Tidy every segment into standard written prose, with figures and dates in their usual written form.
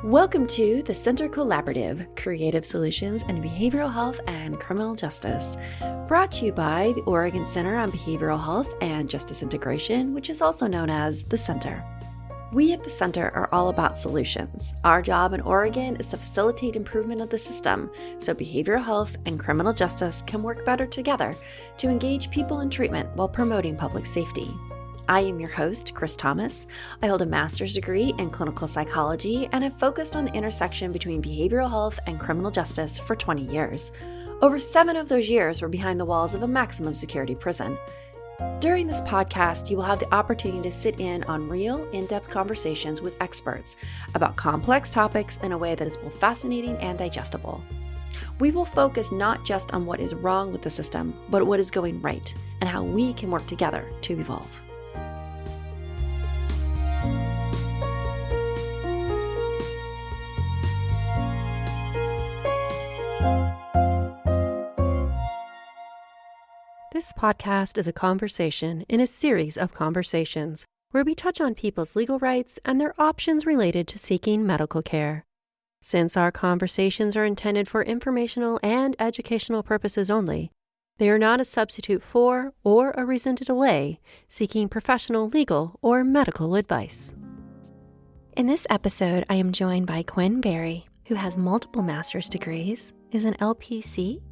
Welcome to the Center Collaborative, Creative Solutions in Behavioral Health and Criminal Justice, brought to you by the Oregon Center on Behavioral Health and Justice Integration, which is also known as the Center. We at the Center are all about solutions. Our job in Oregon is to facilitate improvement of the system so behavioral health and criminal justice can work better together to engage people in treatment while promoting public safety. I am your host, Chris Thomas. I hold a master's degree in clinical psychology and have focused on the intersection between behavioral health and criminal justice for 20 years. Over 7 of those years were behind the walls of a maximum security prison. During this podcast, you will have the opportunity to sit in on real, in-depth conversations with experts about complex topics in a way that is both fascinating and digestible. We will focus not just on what is wrong with the system, but what is going right and how we can work together to evolve. This podcast is a conversation in a series of conversations where we touch on people's legal rights and their options related to seeking medical care. Since our conversations are intended for informational and educational purposes only, they are not a substitute for or a reason to delay seeking professional legal or medical advice. In this episode, I am joined by Quinn Berry, who has multiple master's degrees, is an LPC,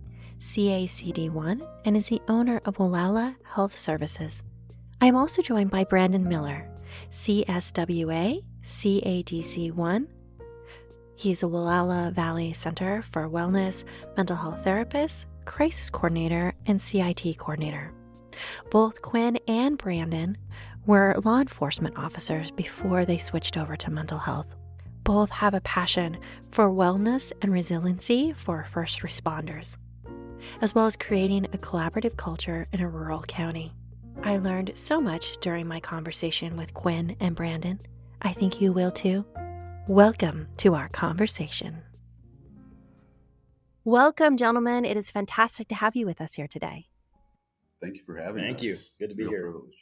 CACD-I, and is the owner of Wallowa Health Services. I am also joined by Brandon Miller, CSWA, CADC-I. He is a Wallowa Valley Center for Wellness, mental health therapist, crisis coordinator, and CIT coordinator. Both Quinn and Brandon were law enforcement officers before they switched over to mental health. Both have a passion for wellness and resiliency for first responders, as well as creating a collaborative culture in a rural county. I learned so much during my conversation with Quinn and Brandon. I think you will too. Welcome to our conversation. Welcome, gentlemen. It is fantastic to have you with us here today. Thank you for having us. Thank you. Good to be here. Privilege.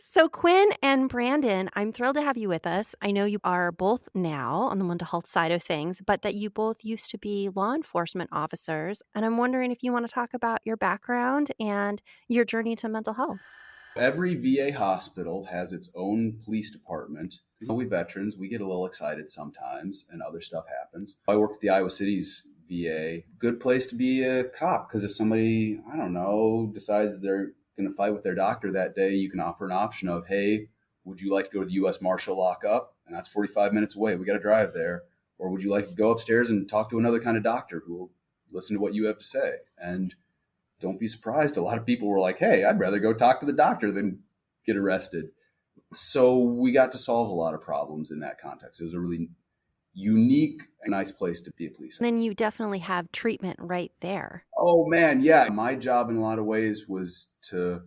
So Quinn and Brandon, I'm thrilled to have you with us. I know you are both now on the mental health side of things, but that you both used to be law enforcement officers. And I'm wondering if you want to talk about your background and your journey to mental health. Every VA hospital has its own police department. We veterans, we get a little excited sometimes and other stuff happens. I work at the Iowa City's VA. Good place to be a cop because if somebody, decides they're going to fight with their doctor that day, you can offer an option of, hey, would you like to go to the U.S. Marshal lockup? And that's 45 minutes away. We got to drive there. Or would you like to go upstairs and talk to another kind of doctor who will listen to what you have to say? And don't be surprised. A lot of people were like, hey, I'd rather go talk to the doctor than get arrested. So we got to solve a lot of problems in that context. It was a really unique and nice place to be a police officer. And then you definitely have treatment right there. Oh, man, yeah. My job in a lot of ways was to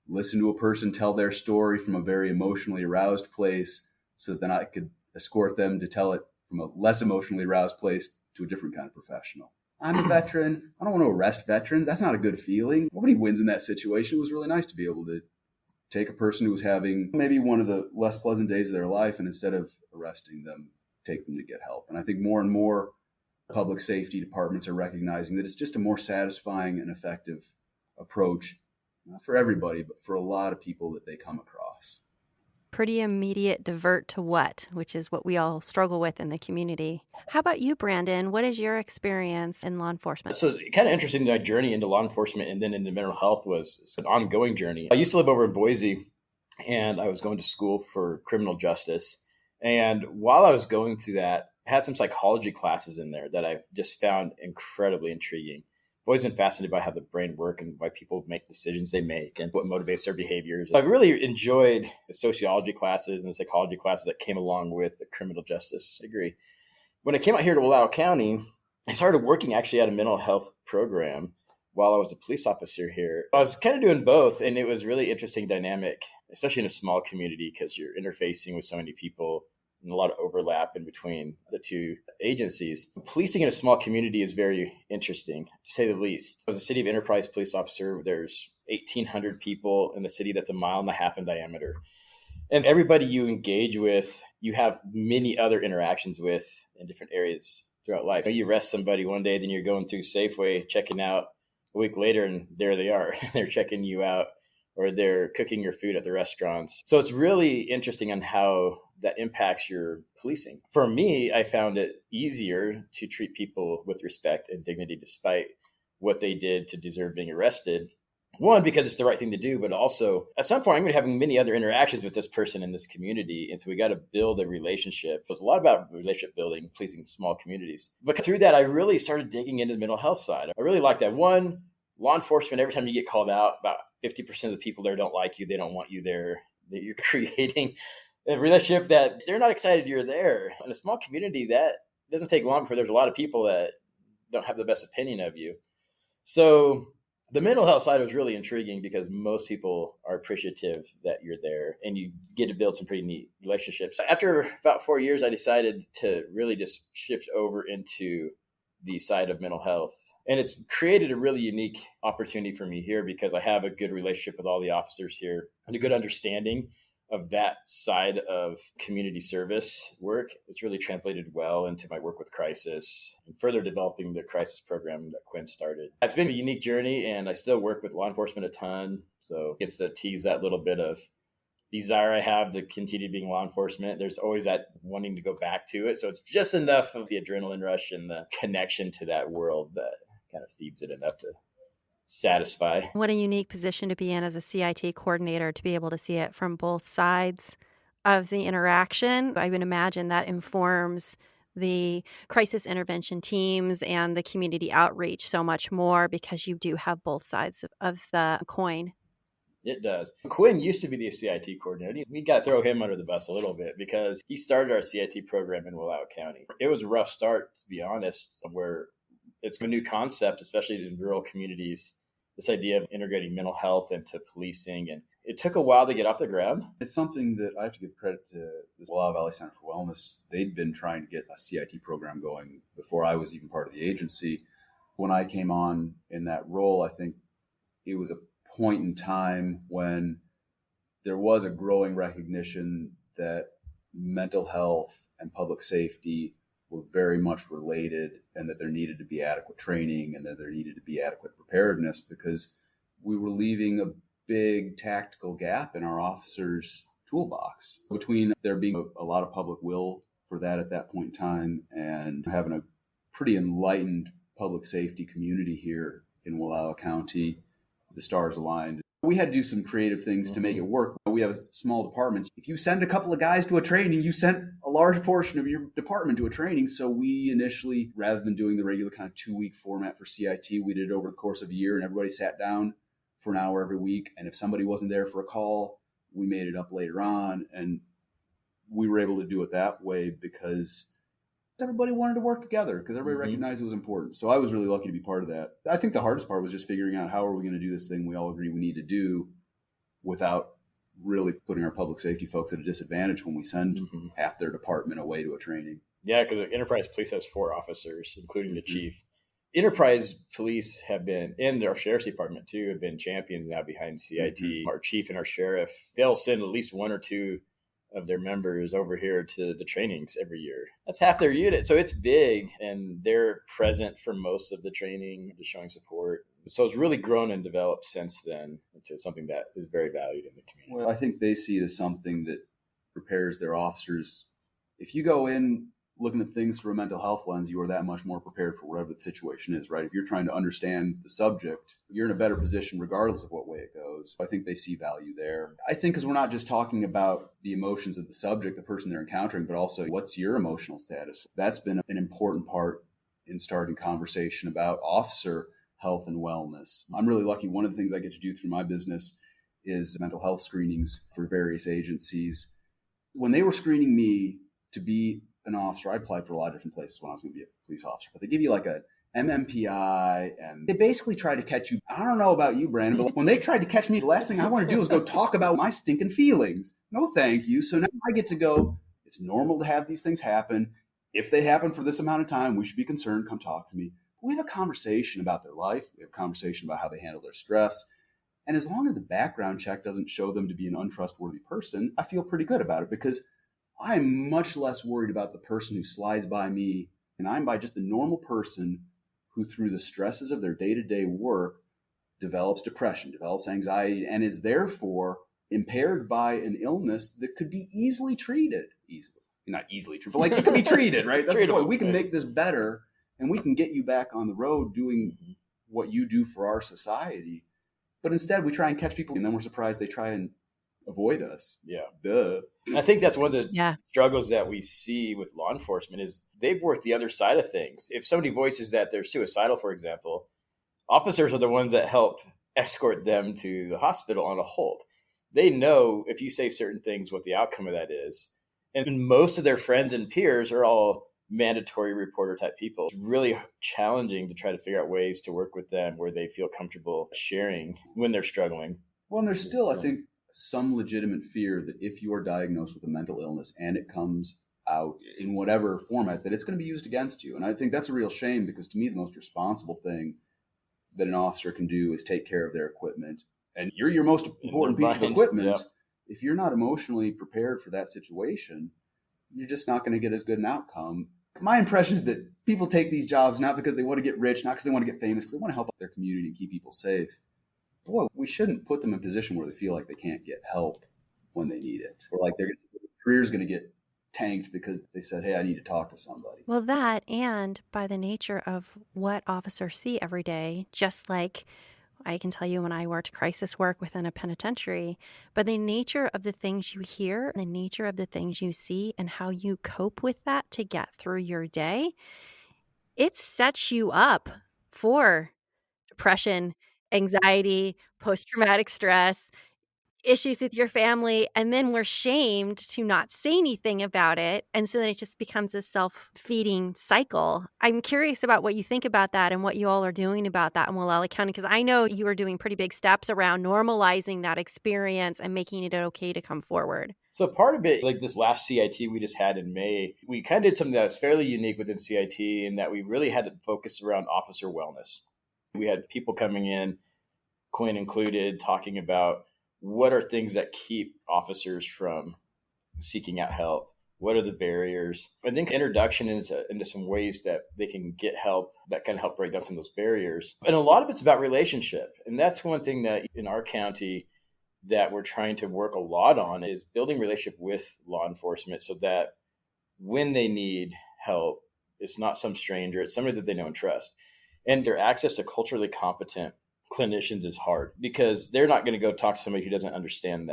listen to a person tell their story from a very emotionally aroused place so that then I could escort them to tell it from a less emotionally aroused place to a different kind of professional. I'm a veteran. I don't want to arrest veterans. That's not a good feeling. Nobody wins in that situation. It was really nice to be able to take a person who was having maybe one of the less pleasant days of their life and instead of arresting them, take them to get help. And I think more and more public safety departments are recognizing that it's just a more satisfying and effective approach, not for everybody, but for a lot of people that they come across. Pretty immediate divert to what, which is what we all struggle with in the community. How about you, Brandon? What is your experience in law enforcement? So it's kind of interesting, my journey into law enforcement and then into mental health was an ongoing journey. I used to live over in Boise, and I was going to school for criminal justice. And while I was going through that, I had some psychology classes in there that I just found incredibly intriguing. I've always been fascinated by how the brain works and why people make decisions they make and what motivates their behaviors. I've really enjoyed the sociology classes and the psychology classes that came along with the criminal justice degree. When I came out here to Wallowa County, I started working actually at a mental health program while I was a police officer here. I was kind of doing both, and it was really interesting dynamic, especially in a small community because you're interfacing with so many people and a lot of overlap in between the two agencies. Policing in a small community is very interesting, to say the least. I was a City of Enterprise police officer. There's 1,800 people in the city that's 1.5 miles in diameter. And everybody you engage with, you have many other interactions with in different areas throughout life. You arrest somebody one day, then you're going through Safeway, checking out a week later, and there they are. They're checking you out, or they're cooking your food at the restaurants. So it's really interesting on how that impacts your policing. For me, I found it easier to treat people with respect and dignity despite what they did to deserve being arrested. One, because it's the right thing to do, but also at some point I'm going to be having many other interactions with this person in this community. And so we got to build a relationship. It's a lot about relationship building, policing small communities. But through that, I really started digging into the mental health side. I really like that. One, law enforcement, every time you get called out, about 50% of the people there don't like you. They don't want you there. That you're creating a relationship that they're not excited you're there. In a small community, that doesn't take long before there's a lot of people that don't have the best opinion of you. So the mental health side was really intriguing because most people are appreciative that you're there and you get to build some pretty neat relationships. After about 4 years, I decided to really just shift over into the side of mental health. And it's created a really unique opportunity for me here because I have a good relationship with all the officers here and a good understanding of that side of community service work. It's really translated well into my work with crisis and further developing the crisis program that Quinn started. It's been a unique journey and I still work with law enforcement a ton. So it's to tease that little bit of desire I have to continue being law enforcement. There's always that wanting to go back to it. So it's just enough of the adrenaline rush and the connection to that world that kind of feeds it enough to satisfy. What a unique position to be in as a CIT coordinator, to be able to see it from both sides of the interaction. I would imagine that informs the crisis intervention teams and the community outreach so much more because you do have both sides of the coin. It does. Quinn used to be the CIT coordinator. We got to throw him under the bus a little bit because he started our CIT program in Wallowa County. It was a rough start, to be honest, where it's a new concept, especially in rural communities, this idea of integrating mental health into policing. And it took a while to get off the ground. It's something that I have to give credit to the Wallowa Valley Center for Wellness. They'd been trying to get a CIT program going before I was even part of the agency. When I came on in that role, I think it was a point in time when there was a growing recognition that mental health and public safety were very much related and that there needed to be adequate training and that there needed to be adequate preparedness because we were leaving a big tactical gap in our officers' toolbox between there being a lot of public will for that at that point in time and having a pretty enlightened public safety community here in Wallowa County. The stars aligned. We had to do some creative things to make it work. We have small departments. If you send a couple of guys to a training, you sent a large portion of your department to a training. So we initially, rather than doing the regular kind of 2-week format for CIT, we did it over the course of a year and everybody sat down for an hour every week. And if somebody wasn't there for a call, we made it up later on. And we were able to do it that way because everybody wanted to work together because everybody recognized it was important. So I was really lucky to be part of that. I think the hardest part was just figuring out how are we going to do this thing we all agree we need to do without really putting our public safety folks at a disadvantage when we send half their department away to a training. Yeah, because Enterprise Police has 4 officers, including the chief. Enterprise Police have been, and our sheriff's department too, have been champions now behind CIT. Our chief and our sheriff, they'll send at least 1 or 2 of their members over here to the trainings every year. That's half their unit. So it's big and they're present for most of the training, just showing support. So it's really grown and developed since then into something that is very valued in the community. Well, I think they see it as something that prepares their officers. If you go in looking at things through a mental health lens, you are that much more prepared for whatever the situation is, right? If you're trying to understand the subject, you're in a better position regardless of what way it goes. I think they see value there. I think because we're not just talking about the emotions of the subject, the person they're encountering, but also what's your emotional status. That's been an important part in starting conversation about officer health and wellness. I'm really lucky. One of the things I get to do through my business is mental health screenings for various agencies. When they were screening me to be an officer, I applied for a lot of different places when I was going to be a police officer, but they give you like a MMPI and they basically try to catch you. I don't know about you, Brandon, but when they tried to catch me, the last thing I want to do is go talk about my stinking feelings. No, thank you. So now I get to go, it's normal to have these things happen. If they happen for this amount of time, we should be concerned. Come talk to me. We have a conversation about their life. We have a conversation about how they handle their stress. And as long as the background check doesn't show them to be an untrustworthy person, I feel pretty good about it, because I'm much less worried about the person who slides by me, and I'm by just the normal person who, through the stresses of their day-to-day work, develops depression, develops anxiety, and is therefore impaired by an illness that could be easily treated. Not easily treated, but like it could be treated, right? That's the point. We can make this better, and we can get you back on the road doing what you do for our society. But instead, we try and catch people, and then we're surprised they try and avoid us. Yeah. Duh. I think that's one of the struggles that we see with law enforcement is they've worked the other side of things. If somebody voices that they're suicidal, for example, officers are the ones that help escort them to the hospital on a hold. They know if you say certain things, what the outcome of that is. And most of their friends and peers are all mandatory reporter type people. It's really challenging to try to figure out ways to work with them where they feel comfortable sharing when they're struggling. Well, and there's still, I think, some legitimate fear that if you are diagnosed with a mental illness and it comes out in whatever format, that it's going to be used against you. And I think that's a real shame, because to me, the most responsible thing that an officer can do is take care of their equipment. And you're your most important piece of equipment. Yeah. If you're not emotionally prepared for that situation, you're just not going to get as good an outcome. My impression is that people take these jobs not because they want to get rich, not because they want to get famous, because they want to help out their community and keep people safe. Boy, we shouldn't put them in a position where they feel like they can't get help when they need it, or like their career's going to get tanked because they said, hey, I need to talk to somebody. Well, that, and by the nature of what officers see every day, just like I can tell you when I worked crisis work within a penitentiary, but the nature of the things you hear, the nature of the things you see, and how you cope with that to get through your day, it sets you up for depression, anxiety, post-traumatic stress, issues with your family, and then we're shamed to not say anything about it, and so then it just becomes a self-feeding cycle. I'm curious about what you think about that and what you all are doing about that in Wallowa County, because I know you are doing pretty big steps around normalizing that experience and making it okay to come forward. So part of it, like this last CIT we just had in May, we kind of did something that was fairly unique within CIT in that we really had to focus around officer wellness. We had people coming in, Quinn included, talking about what are things that keep officers from seeking out help? What are the barriers? I think introduction into some ways that they can get help that can help break down some of those barriers. And a lot of it's about relationship. And that's one thing that in our county that we're trying to work a lot on is building relationship with law enforcement so that when they need help, it's not some stranger, it's somebody that they know and trust. And their access to culturally competent clinicians is hard because they're not going to go talk to somebody who doesn't understand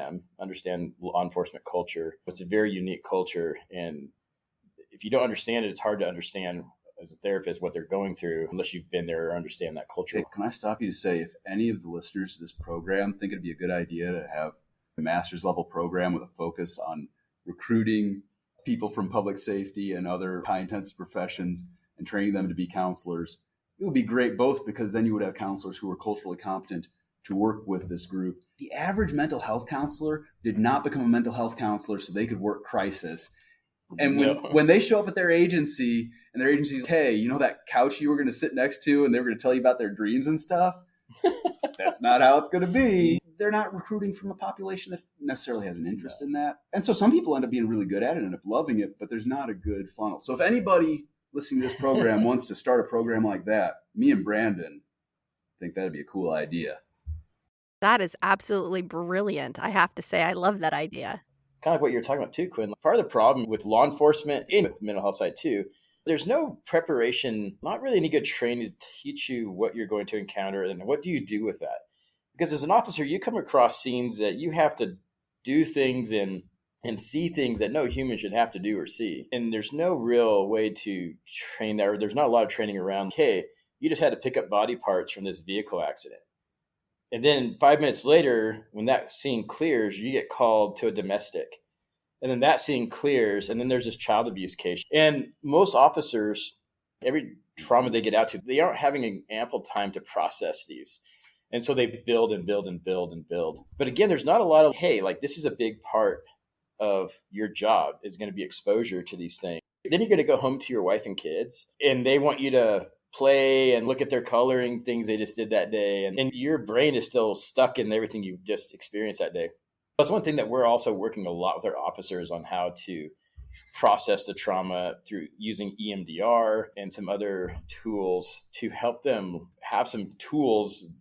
law enforcement culture. It's a very unique culture. And if you don't understand it, it's hard to understand as a therapist what they're going through unless you've been there or understand that culture. Hey, can I stop you to say, if any of the listeners to this program think it'd be a good idea to have a master's level program with a focus on recruiting people from public safety and other high intensity professions and training them to be counselors, it would be great, both because then you would have counselors who are culturally competent to work with this group. The average mental health counselor did not become a mental health counselor so they could work crisis. And when they show up at their agency and their agency's, hey, you know that couch you were going to sit next to and they were going to tell you about their dreams and stuff? That's not how it's going to be. They're not recruiting from a population that necessarily has an interest in that. And so some people end up being really good at it and end up loving it, but there's not a good funnel. So if anybody listening to this program wants to start a program like that, me and Brandon think that'd be a cool idea. That is absolutely brilliant. I have to say, I love that idea. Kind of like what you're talking about too, Quinn. Part of the problem with law enforcement and with the mental health side too, there's no preparation, not really any good training to teach you what you're going to encounter and what do you do with that. Because as an officer, you come across scenes that you have to do things and see things that no human should have to do or see. And there's no real way to train that, or there's not a lot of training around, hey, you just had to pick up body parts from this vehicle accident. And then 5 minutes later, when that scene clears, you get called to a domestic. And then that scene clears, and then there's this child abuse case. And most officers, every trauma they get out to, they aren't having an ample time to process these. And so they build and build and build and build. But again, there's not a lot of, hey, like this is a big part of your job is going to be exposure to these things. Then you're going to go home to your wife and kids, and they want you to play and look at their coloring things they just did that day. And your brain is still stuck in everything you've just experienced that day. That's one thing that we're also working a lot with our officers on, how to process the trauma through using EMDR and some other tools to help them have some tools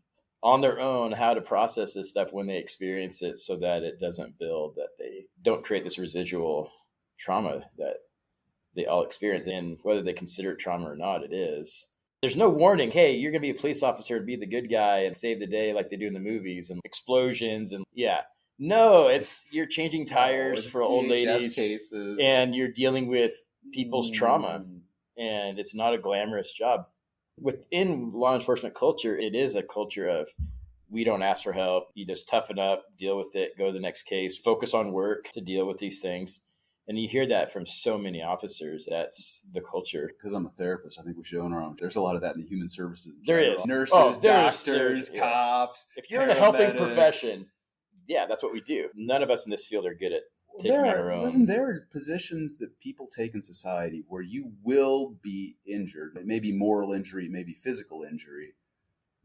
on their own how to process this stuff when they experience it, so that it doesn't build, that they don't create this residual trauma that they all experience. And whether they consider it trauma or not, it is. There's no warning, hey, you're going to be a police officer and be the good guy and save the day like they do in the movies and explosions. And no, it's you're changing tires for old ladies cases. And you're dealing with people's trauma. And it's not a glamorous job. Within law enforcement culture, it is a culture of, we don't ask for help. You just toughen up, deal with it, go to the next case, focus on work to deal with these things. And you hear that from so many officers. That's the culture. Because I'm a therapist, I think we should own our own. There's a lot of that in the human services. There is. Nurses, doctors, cops. If you're in a helping profession, that's what we do. None of us in this field are good at taking on our own. Listen, there are positions that people take in society where you will be injured. It may be moral injury, it may be physical injury.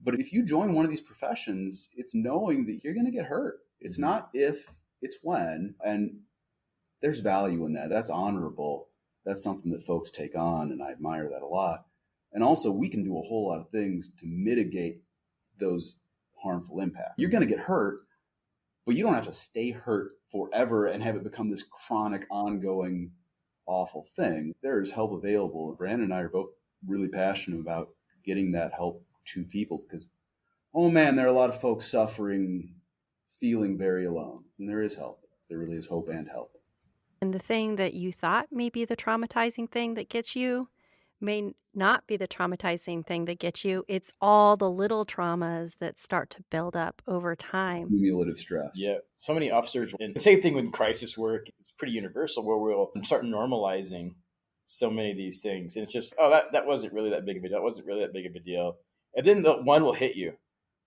But if you join one of these professions, it's knowing that you're going to get hurt. It's not if, it's when. And there's value in that. That's honorable. That's something that folks take on, and I admire that a lot. And also, we can do a whole lot of things to mitigate those harmful impacts. You're going to get hurt, but you don't have to stay hurt forever and have it become this chronic, ongoing, awful thing. There is help available. Brandon and I are both really passionate about getting that help to people because, oh man, there are a lot of folks suffering, feeling very alone. And there is help. There really is hope and help. And the thing that you thought may be the traumatizing thing that gets you may not be the traumatizing thing that gets you. It's all the little traumas that start to build up over time. Cumulative stress. Yeah. So many officers, and the same thing with crisis work, it's pretty universal, where we'll start normalizing so many of these things. And it's just, that wasn't really that big of a deal. That wasn't really that big of a deal. And then the one will hit you.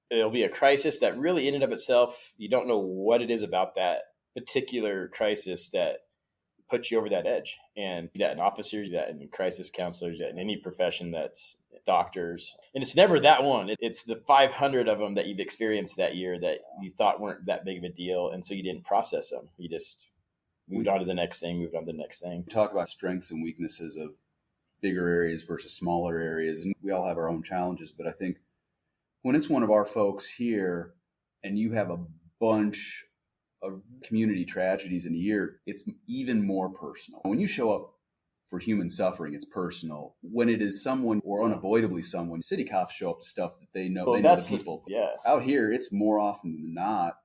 It'll be a crisis that really in and of itself, you don't know what it is about that particular crisis that puts you over that edge. And that in officers, that in crisis counselors, that in any profession, that's doctors. And it's never that one. It's the 500 of them that you've experienced that year that you thought weren't that big of a deal. And so you didn't process them. You just moved on to the next thing, moved on to the next thing. We talk about strengths and weaknesses of bigger areas versus smaller areas. And we all have our own challenges. But I think when it's one of our folks here and you have a bunch of community tragedies in a year, it's even more personal. When you show up for human suffering, it's personal. When it is someone, or unavoidably someone, city cops show up to stuff that they know, the people. Out here, it's more often than not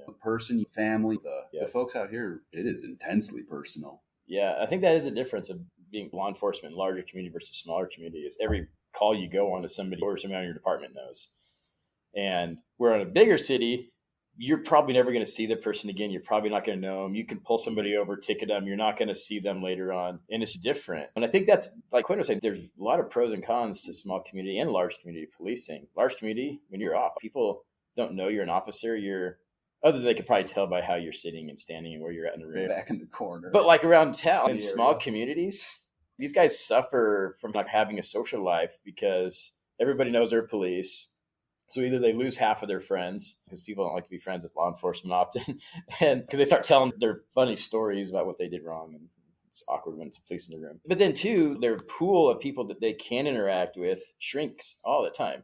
the person, family, the folks out here, it is intensely personal. Yeah, I think that is a difference of being law enforcement in larger community versus smaller community. Is every call you go on to somebody or somebody on your department knows. And we're in a bigger city, you're probably never going to see the person again. You're probably not going to know them. You can pull somebody over, ticket them. You're not going to see them later on. And it's different. And I think that's, like Quinn was saying, there's a lot of pros and cons to small community and large community policing. Large community, when you're off, people don't know you're an officer. Other than they could probably tell by how you're sitting and standing and where you're at in the room. Back in the corner. But like around town, in small communities, these guys suffer from not having a social life because everybody knows they're police. So either they lose half of their friends because people don't like to be friends with law enforcement often, and because they start telling their funny stories about what they did wrong, and it's awkward when it's a police in the room. But then too, their pool of people that they can interact with shrinks all the time.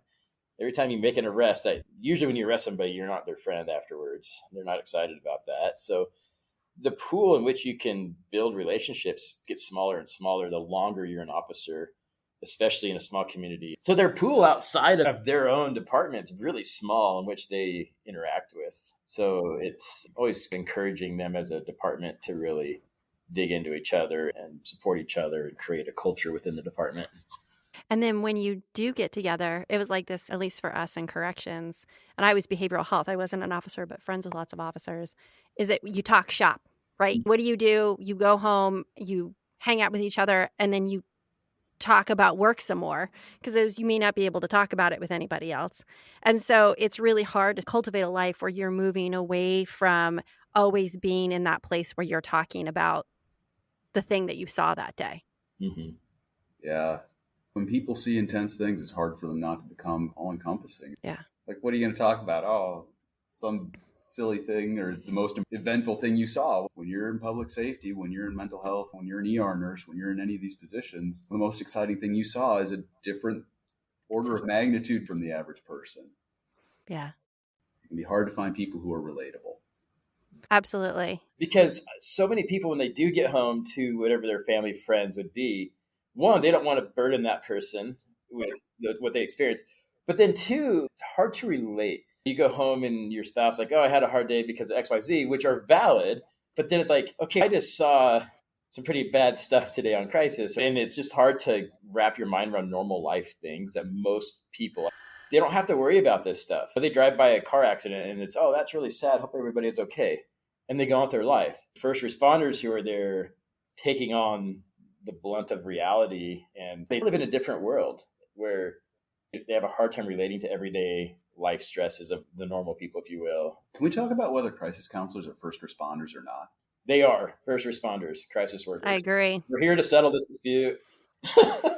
Every time you make an arrest, usually when you arrest somebody, you're not their friend afterwards. They're not excited about that. So the pool in which you can build relationships gets smaller and smaller the longer you're an officer, especially in a small community. So their pool outside of their own department is really small in which they interact with. So it's always encouraging them as a department to really dig into each other and support each other and create a culture within the department. And then when you do get together, it was like this, at least for us in corrections, and I was behavioral health. I wasn't an officer, but friends with lots of officers, is that you talk shop, right? What do? You go home, you hang out with each other, and then you talk about work some more because you may not be able to talk about it with anybody else. And so it's really hard to cultivate a life where you're moving away from always being in that place where you're talking about the thing that you saw that day. Mm-hmm. Yeah. When people see intense things, it's hard for them not to become all-encompassing. Yeah. Like, what are you going to talk about? Oh, some silly thing or the most eventful thing you saw. When you're in public safety, when you're in mental health, when you're an ER nurse, when you're in any of these positions, the most exciting thing you saw is a different order of magnitude from the average person. Yeah. It can be hard to find people who are relatable. Absolutely. Because so many people, when they do get home to whatever their family friends would be, one, they don't want to burden that person with what they experience. But then two, it's hard to relate. You go home and your spouse like, oh, I had a hard day because of XYZ, which are valid. But then it's like, okay, I just saw some pretty bad stuff today on Crisis. And it's just hard to wrap your mind around normal life things that most people, they don't have to worry about this stuff. But they drive by a car accident and it's, oh, that's really sad. Hope everybody is okay. And they go on with their life. First responders who are there taking on the blunt of reality, and they live in a different world where they have a hard time relating to everyday life stresses of the normal people, if you will. Can we talk about whether crisis counselors are first responders or not? They are first responders, crisis workers. I agree. We're here to settle this dispute. I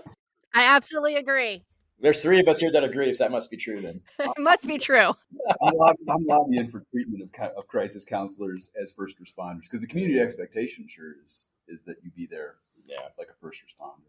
absolutely agree. There's three of us here that agree, so that must be true then. It must be true. I'm lobbying for treatment of crisis counselors as first responders, because the community expectation sure is that you be there, like a first responder.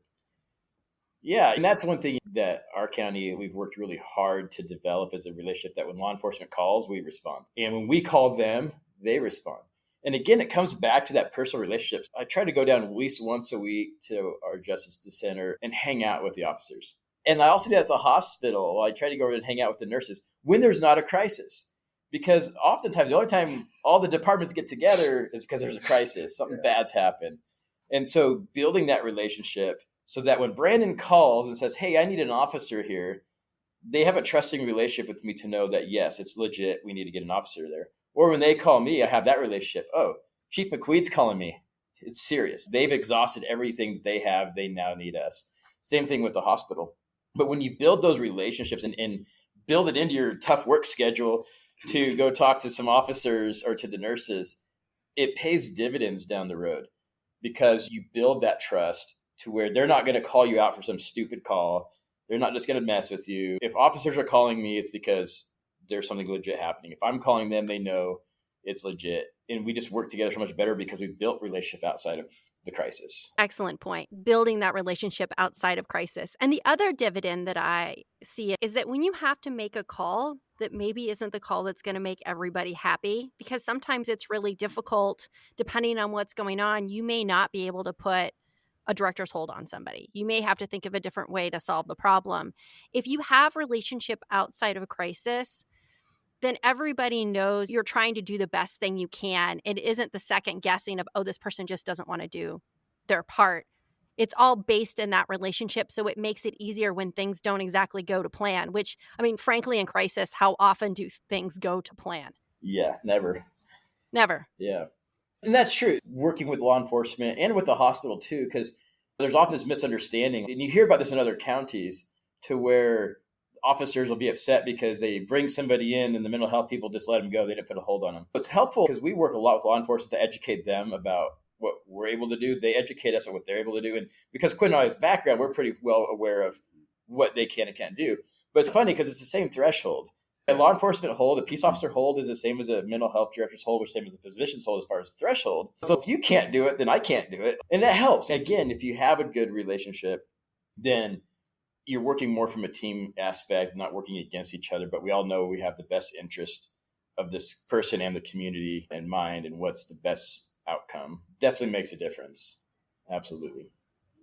Yeah, and that's one thing that our county, we've worked really hard to develop as a relationship that when law enforcement calls, we respond. And when we call them, they respond. And again, it comes back to that personal relationships. I try to go down at least once a week to our Justice Center and hang out with the officers. And I also do at the hospital. I try to go over and hang out with the nurses when there's not a crisis. Because oftentimes the only time all the departments get together is because there's a crisis. Something bad's happened. And so building that relationship so that when Brandon calls and says, hey, I need an officer here, they have a trusting relationship with me to know that, yes, it's legit. We need to get an officer there. Or when they call me, I have that relationship. Oh, Chief McQueed's calling me. It's serious. They've exhausted everything they have. They now need us. Same thing with the hospital. But when you build those relationships and build it into your tough work schedule to go talk to some officers or to the nurses, it pays dividends down the road because you build that trust to where they're not going to call you out for some stupid call. They're not just going to mess with you. If officers are calling me, it's because there's something legit happening. If I'm calling them, they know it's legit. And we just work together so much better because we built relationship outside of the crisis. Excellent point. Building that relationship outside of crisis. And the other dividend that I see is that when you have to make a call that maybe isn't the call that's going to make everybody happy, because sometimes it's really difficult, depending on what's going on, you may not be able to put a director's hold on somebody. You may have to think of a different way to solve the problem. If you have relationship outside of a crisis, then everybody knows you're trying to do the best thing you can. It isn't the second guessing of, oh, this person just doesn't want to do their part. It's all based in that relationship. So it makes it easier when things don't exactly go to plan, which, I mean, frankly, in crisis, how often do things go to plan? Yeah, never. Never. Yeah. And that's true. Working with law enforcement and with the hospital too, because there's often this misunderstanding. And you hear about this in other counties to where officers will be upset because they bring somebody in and the mental health people just let them go. They didn't put a hold on them. It's helpful because we work a lot with law enforcement to educate them about what we're able to do. They educate us on what they're able to do. And because Quinn and I's background, we're pretty well aware of what they can and can't do. But it's funny because it's the same threshold. A law enforcement hold, a peace officer hold is the same as a mental health director's hold, which is the same as a physician's hold as far as threshold. So if you can't do it, then I can't do it. And that helps. Again, if you have a good relationship, then you're working more from a team aspect, not working against each other. But we all know we have the best interest of this person and the community in mind and what's the best outcome. Definitely makes a difference. Absolutely.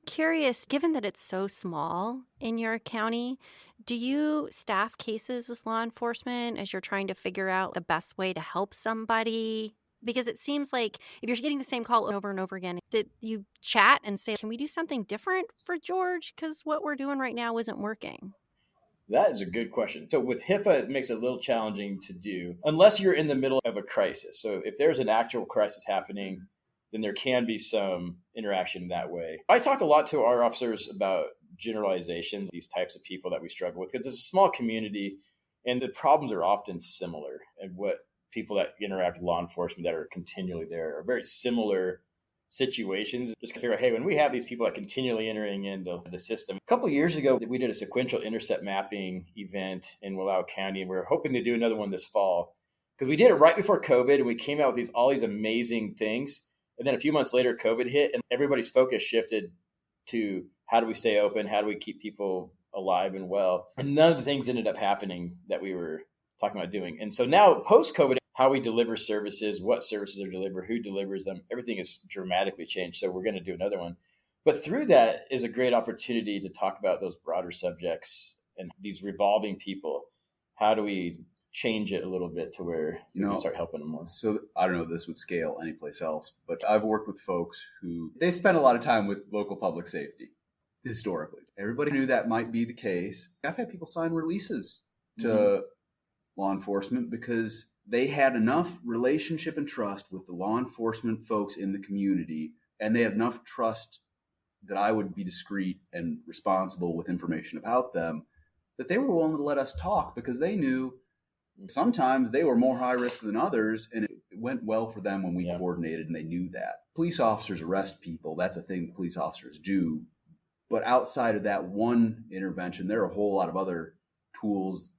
Curious, given that it's so small in your county, do you staff cases with law enforcement as you're trying to figure out the best way to help somebody? Because it seems like if you're getting the same call over and over again, that you chat and say, can we do something different for George? Because what we're doing right now isn't working. That is a good question. So with HIPAA, it makes it a little challenging to do unless you're in the middle of a crisis. So if there's an actual crisis happening, then there can be some interaction that way. I talk a lot to our officers about generalizations, these types of people that we struggle with, because it's a small community and the problems are often similar. And what people that interact with law enforcement that are continually there are very similar situations. Just to figure out, hey, when we have these people that continually entering into the system. A couple of years ago, we did a sequential intercept mapping event in Wallowa County, and we're hoping to do another one this fall. Because we did it right before COVID, and we came out with all these amazing things. And then a few months later, COVID hit, and everybody's focus shifted to how do we stay open? How do we keep people alive and well? And none of the things ended up happening that we were talking about doing. And so now, post-COVID, how we deliver services, what services are delivered, who delivers them, everything has dramatically changed. So we're going to do another one. But through that is a great opportunity to talk about those broader subjects and these revolving people. How do we change it a little bit to where we can start helping them more? So I don't know if this would scale anyplace else, but I've worked with folks who they spend a lot of time with local public safety historically. Everybody knew that might be the case. I've had people sign releases to law enforcement because they had enough relationship and trust with the law enforcement folks in the community, and they had enough trust that I would be discreet and responsible with information about them, that they were willing to let us talk because they knew sometimes they were more high risk than others, and it went well for them when we coordinated, and they knew that. Police officers arrest people. That's a thing police officers do. But outside of that one intervention, there are a whole lot of other tools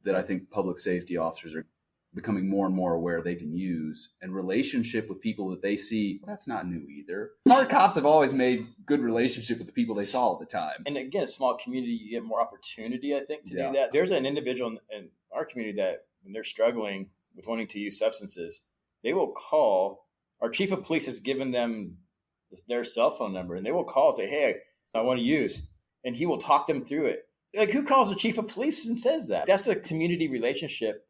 that I think public safety officers are becoming more and more aware they can use, and relationship with people that they see. That's not new either. Our cops have always made good relationship with the people they saw all the time. And again, a small community, you get more opportunity, I think, to do that. There's an individual in our community that when they're struggling with wanting to use substances, they will call. Our chief of police has given them their cell phone number, and they will call and say, hey, I want to use. And he will talk them through it. Like, who calls the chief of police and says that? That's a community relationship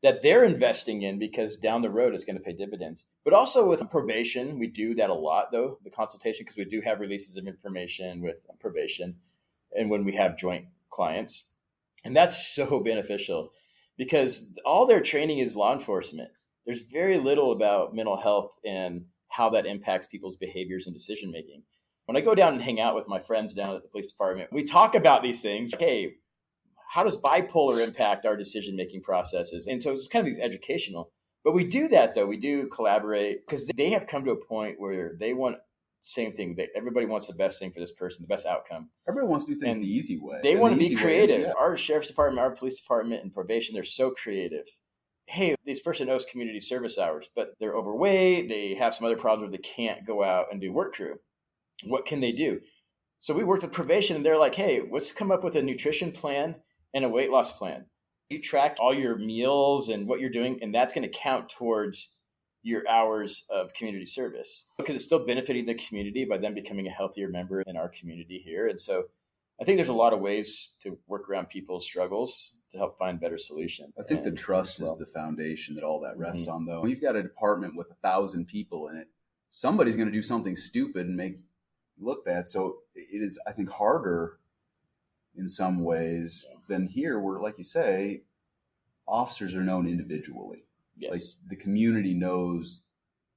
that they're investing in because down the road it's going to pay dividends. But also with probation, we do that a lot, though, the consultation, because we do have releases of information with probation and when we have joint clients. And that's so beneficial because all their training is law enforcement. There's very little about mental health and how that impacts people's behaviors and decision making. When I go down and hang out with my friends down at the police department, we talk about these things. Like, hey, how does bipolar impact our decision-making processes? And so it's kind of educational. But we do that, though. We do collaborate because they have come to a point where they want the same thing. Everybody wants the best thing for this person, the best outcome. Everybody wants to do things the easy way. They want to be creative. Our sheriff's department, our police department, and probation, they're so creative. Hey, this person owes community service hours, but they're overweight. They have some other problems where they can't go out and do work crew. What can they do? So we worked with probation, and they're like, hey, let's come up with a nutrition plan and a weight loss plan. You track all your meals and what you're doing, and that's going to count towards your hours of community service because it's still benefiting the community by them becoming a healthier member in our community here. And so I think there's a lot of ways to work around people's struggles to help find better solutions. I think the trust is the foundation that all that rests on, though. When you've got a department with 1,000 people in it, somebody's going to do something stupid and make you look bad. So it is, I think, harder in some ways than here where, like you say, officers are known individually. Yes. Like the community knows.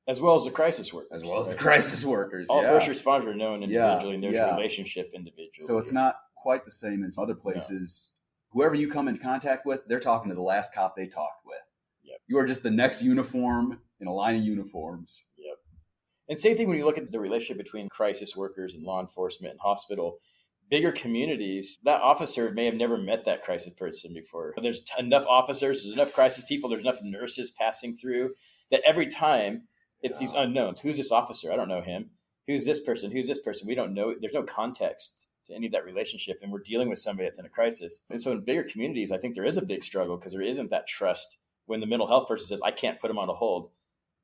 As well as the crisis workers. As well as the crisis workers. All first responders are known individually, and there's a relationship individually. So it's not quite the same as other places. No. Whoever you come into contact with, they're talking to the last cop they talked with. Yep. You are just the next uniform in a line of uniforms. Yep. And same thing when you look at the relationship between crisis workers and law enforcement and hospital. Bigger communities, that officer may have never met that crisis person before. But there's enough officers, there's enough crisis people, there's enough nurses passing through that every time it's these unknowns. Who's this officer? I don't know him. Who's this person? Who's this person? We don't know. There's no context to any of that relationship. And we're dealing with somebody that's in a crisis. And so in bigger communities, I think there is a big struggle because there isn't that trust when the mental health person says, I can't put him on a hold.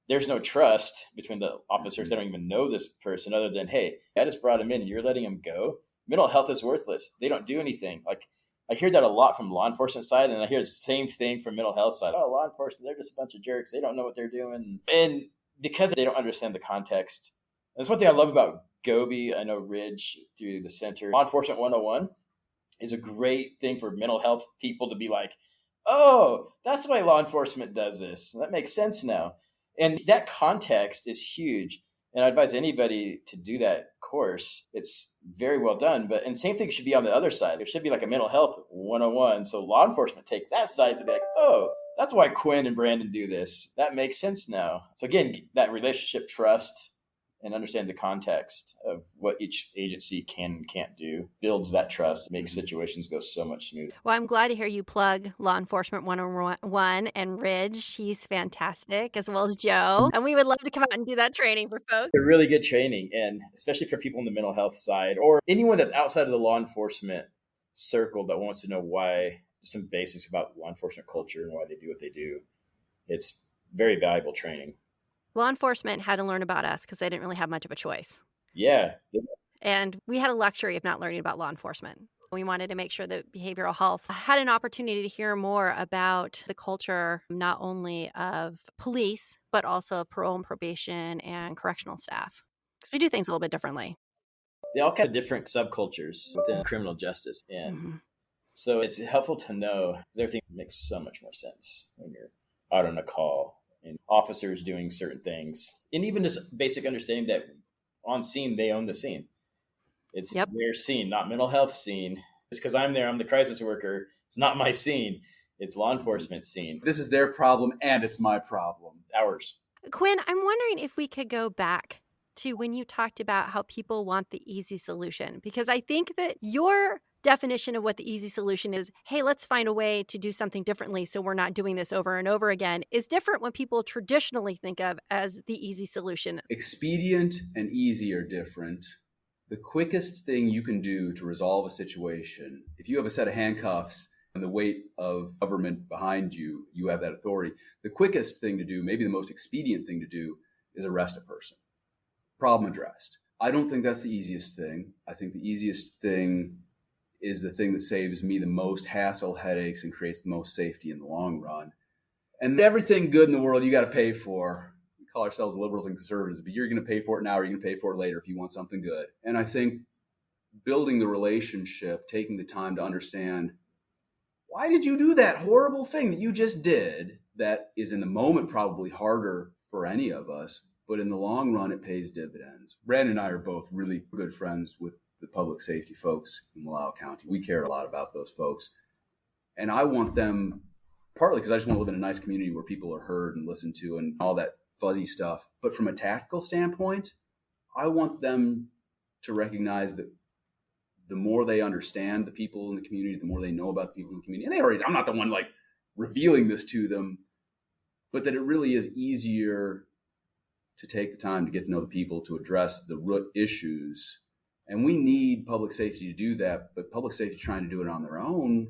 There's no trust between the officers. They don't even know this person other than, hey, I just brought him in. You're letting him go. Mental health is worthless. They don't do anything. Like I hear that a lot from law enforcement side, and I hear the same thing from mental health side. Oh, law enforcement, they're just a bunch of jerks. They don't know what they're doing. And because they don't understand the context, that's one thing I love about Gobi. I know Ridge through the center. Law Enforcement 101 is a great thing for mental health people to be like, oh, that's why law enforcement does this. That makes sense now. And that context is huge. And I advise anybody to do that course. It's very well done. And same thing should be on the other side. There should be like a mental health 101. So law enforcement takes that side to be like, oh, that's why Quinn and Brandon do this. That makes sense now. So again, that relationship trust and understand the context of what each agency can and can't do builds that trust, makes situations go so much smoother. Well, I'm glad to hear you plug Law Enforcement 101 and Ridge. He's fantastic, as well as Joe. And we would love to come out and do that training for folks. They're really good training, and especially for people on the mental health side or anyone that's outside of the law enforcement circle that wants to know why, some basics about law enforcement culture and why they do what they do. It's very valuable training. Law enforcement had to learn about us because they didn't really have much of a choice. Yeah. And we had a luxury of not learning about law enforcement. We wanted to make sure that behavioral health had an opportunity to hear more about the culture, not only of police, but also of parole and probation and correctional staff. Because we do things a little bit differently. They all have different subcultures within criminal justice. And so it's helpful to know, because everything makes so much more sense when you're out on a call and officers doing certain things. And even just basic understanding that on scene, they own the scene. It's their scene, not mental health scene. Just because I'm there, I'm the crisis worker. It's not my scene. It's law enforcement scene. This is their problem and it's my problem. It's ours. Quinn, I'm wondering if we could go back to when you talked about how people want the easy solution, because I think that your definition of what the easy solution is, hey, let's find a way to do something differently so we're not doing this over and over again, is different when people traditionally think of as the easy solution. Expedient and easy are different. The quickest thing you can do to resolve a situation, if you have a set of handcuffs and the weight of government behind you, you have that authority. The quickest thing to do, maybe the most expedient thing to do, is arrest a person. Problem addressed. I don't think that's the easiest thing. I think the easiest thing is the thing that saves me the most hassle, headaches, and creates the most safety in the long run. And everything good in the world you got to pay for. We call ourselves liberals and conservatives, but you're going to pay for it now or you're going to pay for it later if you want something good. And I think building the relationship, taking the time to understand, why did you do that horrible thing that you just did? That is in the moment probably harder for any of us, but in the long run, it pays dividends. Brandon and I are both really good friends with the public safety folks in Wallowa County. We care a lot about those folks. And I want them, partly because I just want to live in a nice community where people are heard and listened to and all that fuzzy stuff. But from a tactical standpoint, I want them to recognize that the more they understand the people in the community, the more they know about the people in the community. And they already, I'm not the one like revealing this to them, but that it really is easier to take the time to get to know the people, to address the root issues. And we need public safety to do that, but public safety trying to do it on their own,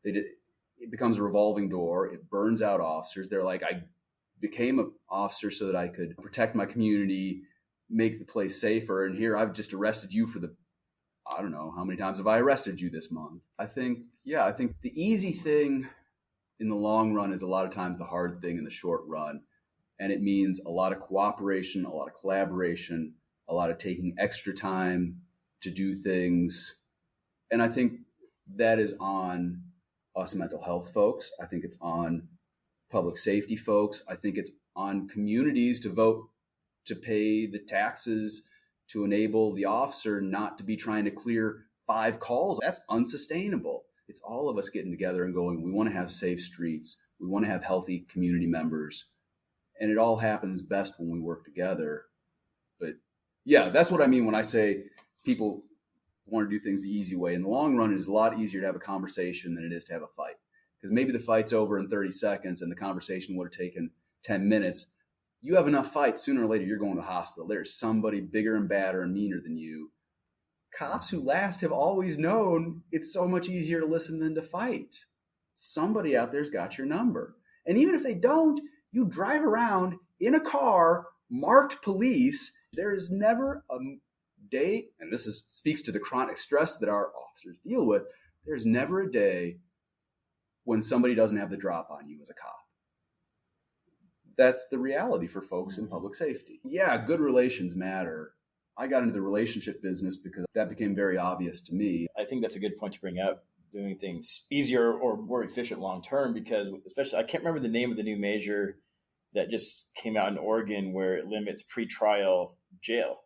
it becomes a revolving door. It burns out officers. They're like, I became an officer so that I could protect my community, make the place safer. And here I've just arrested you for I don't know, how many times have I arrested you this month? I think the easy thing in the long run is a lot of times the hard thing in the short run. And it means a lot of cooperation, a lot of collaboration, a lot of taking extra time to do things. And I think that is on us mental health folks. I think it's on public safety folks. I think it's on communities to vote to pay the taxes to enable the officer not to be trying to clear 5 calls. That's unsustainable. It's all of us getting together and going, we want to have safe streets. We want to have healthy community members. And it all happens best when we work together. But yeah, that's what I mean when I say people want to do things the easy way. In the long run, it is a lot easier to have a conversation than it is to have a fight. Because maybe the fight's over in 30 seconds and the conversation would have taken 10 minutes. You have enough fights, sooner or later, you're going to the hospital. There's somebody bigger and badder and meaner than you. Cops who last have always known it's so much easier to listen than to fight. Somebody out there's got your number. And even if they don't, you drive around in a car marked police. There is never a day, and this speaks to the chronic stress that our officers deal with. There's never a day when somebody doesn't have the drop on you as a cop. That's the reality for folks in public safety. Yeah, good relations matter. I got into the relationship business because that became very obvious to me. I think that's a good point to bring up, doing things easier or more efficient long term, because especially I can't remember the name of the new measure that just came out in Oregon where it limits pretrial jail.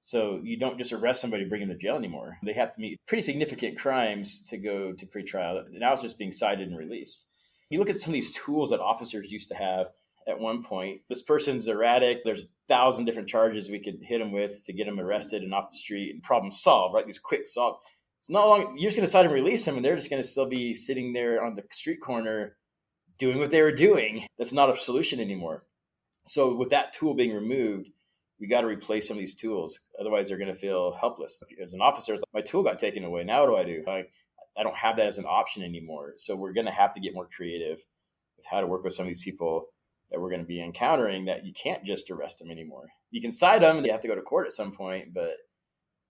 So you don't just arrest somebody and bring them to jail anymore. They have to meet pretty significant crimes to go to pretrial. Now it's just being cited and released. You look at some of these tools that officers used to have at one point. This person's erratic. There's 1,000 different charges we could hit them with to get them arrested and off the street and problem solved, right? These quick solves. It's not long. You're just going to decide to release them, and they're just going to still be sitting there on the street corner doing what they were doing. That's not a solution anymore. So with that tool being removed, we got to replace some of these tools. Otherwise, they're going to feel helpless. As an officer, it's like, my tool got taken away. Now what do I do? I don't have that as an option anymore. So we're going to have to get more creative with how to work with some of these people that we're going to be encountering, that you can't just arrest them anymore. You can cite them and you have to go to court at some point, but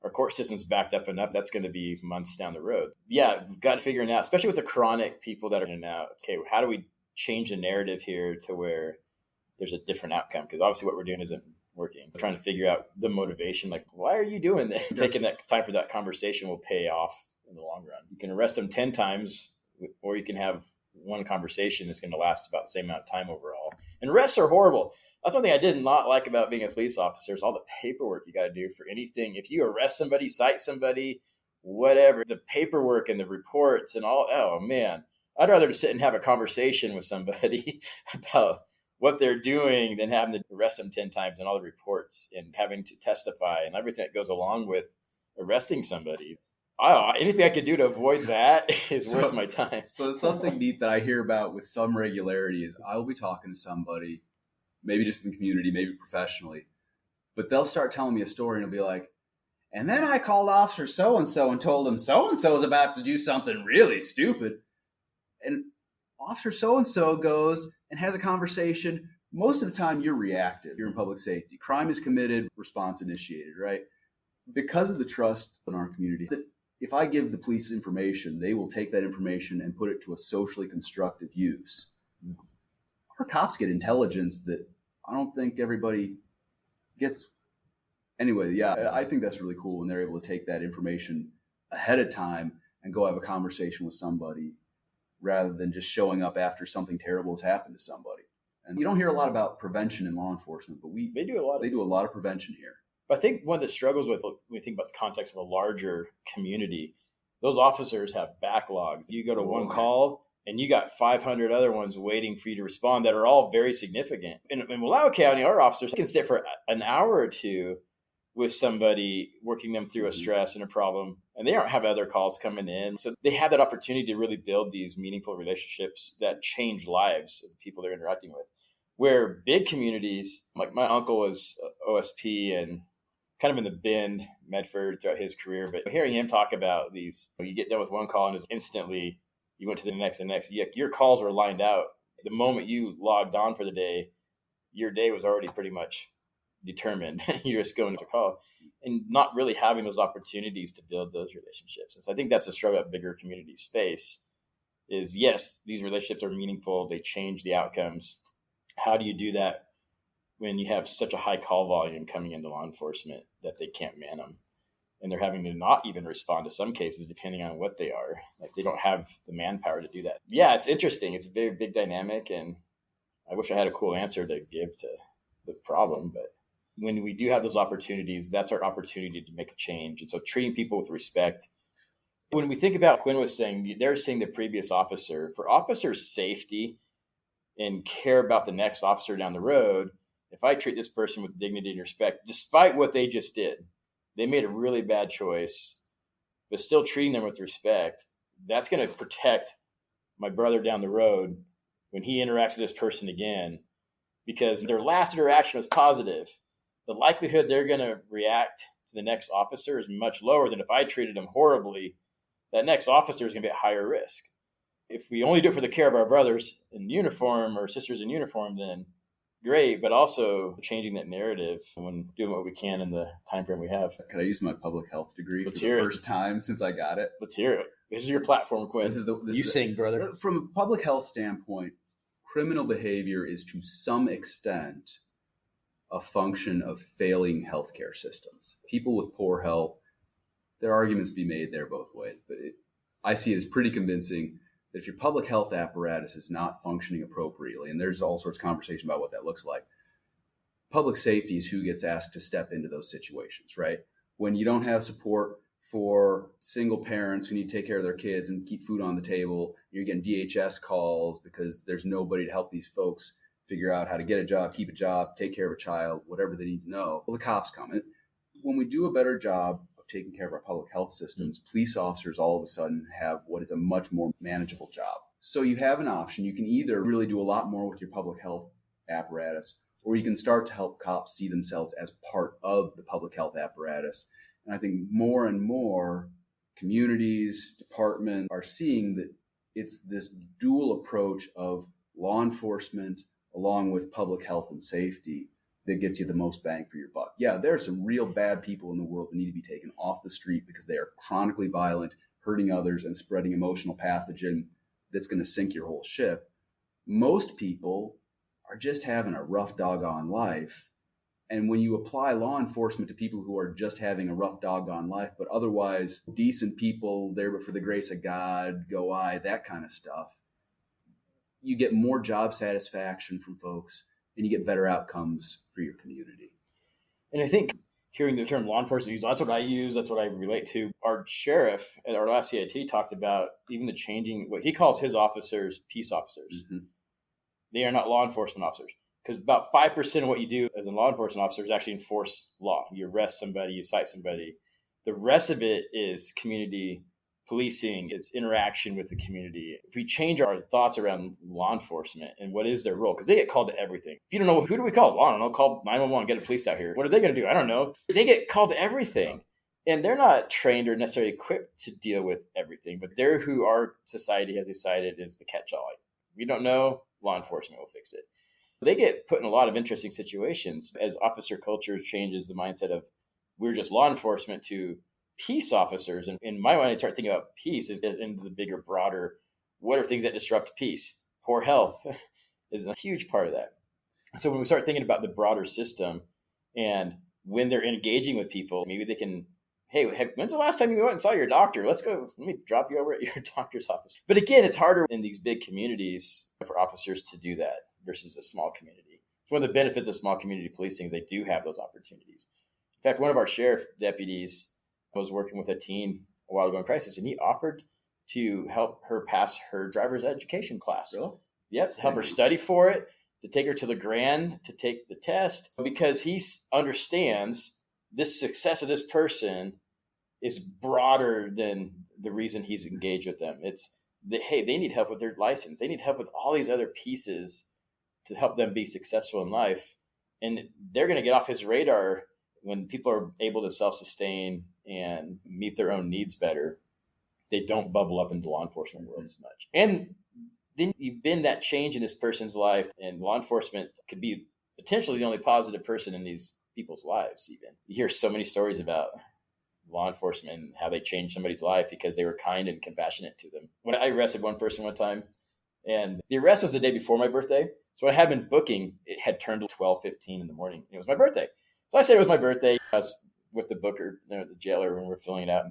our court system's backed up enough. That's going to be months down the road. Yeah, we've got to figure it out, especially with the chronic people that are in and out. Okay, how do we change the narrative here to where there's a different outcome? Because obviously what we're doing isn't working. We're trying to figure out the motivation, like, why are you doing this? Taking that time for that conversation will pay off in the long run. You can arrest them 10 times, or you can have one conversation that's going to last about the same amount of time overall. And arrests are horrible. That's one thing I did not like about being a police officer is all the paperwork you got to do for anything. If you arrest somebody, cite somebody, whatever, the paperwork and the reports and all, oh man, I'd rather just sit and have a conversation with somebody about what they're doing than having to arrest them 10 times and all the reports and having to testify and everything that goes along with arresting somebody. Anything I could do to avoid that is worth my time. So something neat that I hear about with some regularity is I will be talking to somebody, maybe just in the community, maybe professionally, but they'll start telling me a story and it'll be like, and then I called Officer so-and-so and told him so-and-so is about to do something really stupid. And Officer so-and-so goes and has a conversation. Most of the time you're reactive. You're in public safety. Crime is committed, response initiated, right? Because of the trust in our community, that if I give the police information, they will take that information and put it to a socially constructive use. Our cops get intelligence that I don't think everybody gets. Anyway, yeah, I think that's really cool when they're able to take that information ahead of time and go have a conversation with somebody rather than just showing up after something terrible has happened to somebody. And you don't hear a lot about prevention in law enforcement, but they do a lot of prevention here. I think one of the struggles with, when we think about the context of a larger community, those officers have backlogs. You go to one call and you got 500 other ones waiting for you to respond that are all very significant. In Wallowa County, our officers can sit for an hour or two with somebody, working them through a stress and a problem, and they don't have other calls coming in. So they have that opportunity to really build these meaningful relationships that change lives of the people they're interacting with. Where big communities, like my uncle was OSP and kind of in the Bend, Medford throughout his career, but hearing him talk about these, you get done with one call and it's instantly you went to the next and next. Your calls were lined out. The moment you logged on for the day, your day was already pretty much determined. You're just going to call and not really having those opportunities to build those relationships. And so I think that's a struggle that bigger communities face is, yes, these relationships are meaningful. They change the outcomes. How do you do that when you have such a high call volume coming into law enforcement that they can't man them? And they're having to not even respond to some cases, depending on what they are. Like they don't have the manpower to do that. Yeah, it's interesting. It's a very big dynamic. And I wish I had a cool answer to give to the problem. But when we do have those opportunities, that's our opportunity to make a change. And so treating people with respect. When we think about Quinn was saying, they're saying the previous officer, for officers' safety and care about the next officer down the road, if I treat this person with dignity and respect, despite what they just did, they made a really bad choice, but still treating them with respect, that's going to protect my brother down the road when he interacts with this person again, because their last interaction was positive. The likelihood they're going to react to the next officer is much lower than if I treated them horribly. That next officer is going to be at higher risk. If we only do it for the care of our brothers in uniform or sisters in uniform, then great, but also changing that narrative when doing what we can in the time frame we have. Could I use my public health degree for the first time since I got it? Let's hear it. This is your platform, Quinn. You sing, brother. From a public health standpoint, criminal behavior is to some extent a function of failing healthcare systems. People with poor health, there are arguments to be made there both ways, but I see it as pretty convincing that if your public health apparatus is not functioning appropriately, and there's all sorts of conversation about what that looks like, public safety is who gets asked to step into those situations, right? When you don't have support for single parents who need to take care of their kids and keep food on the table, you're getting DHS calls because there's nobody to help these folks figure out how to get a job, keep a job, take care of a child, whatever they need to know. Well, the cops come. And when we do a better job of taking care of our public health systems, police officers all of a sudden have what is a much more manageable job. So you have an option. You can either really do a lot more with your public health apparatus, or you can start to help cops see themselves as part of the public health apparatus. And I think more and more communities, departments are seeing that it's this dual approach of law enforcement along with public health and safety that gets you the most bang for your buck. Yeah, there are some real bad people in the world that need to be taken off the street because they are chronically violent, hurting others, and spreading emotional pathogen that's going to sink your whole ship. Most people are just having a rough doggone life. And when you apply law enforcement to people who are just having a rough doggone life, but otherwise decent people, there but for the grace of God, go I, that kind of stuff, you get more job satisfaction from folks and you get better outcomes for your community. And I think hearing the term law enforcement use, that's what I use, that's what I relate to. Our sheriff at our last CIT talked about even the changing, what he calls his officers, peace officers. Mm-hmm. They are not law enforcement officers. Because about 5% of what you do as a law enforcement officer is actually enforce law. You arrest somebody, you cite somebody. The rest of it is community policing, it's interaction with the community. If we change our thoughts around law enforcement and what is their role, because they get called to everything. If you don't know, who do we call? Well, I don't know, call 911, get a police out here. What are they going to do? I don't know. They get called to everything. And they're not trained or necessarily equipped to deal with everything, but they're who our society has decided is the catch-all. We don't know, law enforcement will fix it. They get put in a lot of interesting situations as officer culture changes the mindset of we're just law enforcement to peace officers. And in my mind, I start thinking about peace is into the bigger, broader, what are things that disrupt peace? Poor health is a huge part of that. So when we start thinking about the broader system and when they're engaging with people, maybe they can, hey, when's the last time you went and saw your doctor? Let's go, let me drop you over at your doctor's office. But again, it's harder in these big communities for officers to do that versus a small community. It's one of the benefits of small community policing is they do have those opportunities. In fact, one of our sheriff deputies was working with a teen a while ago in crisis, and he offered to help her pass her driver's education class. Really? Yep, to help her study for it, to take her to the Grand to take the test, because he understands this success of this person is broader than the reason he's engaged with them. It's hey, they need help with their license. They need help with all these other pieces to help them be successful in life. And they're going to get off his radar when people are able to self-sustain and meet their own needs better. They don't bubble up into law enforcement world as much. And then you've been that change in this person's life, and law enforcement could be potentially the only positive person in these people's lives. Even you hear so many stories about law enforcement and how they changed somebody's life because they were kind and compassionate to them. When I arrested one person one time, and the arrest was the day before my birthday. So I had been booking, it had turned to 12:15 in the morning. It was my birthday. So I said it was my birthday. I was with the booker, the jailer, when we were filling it out.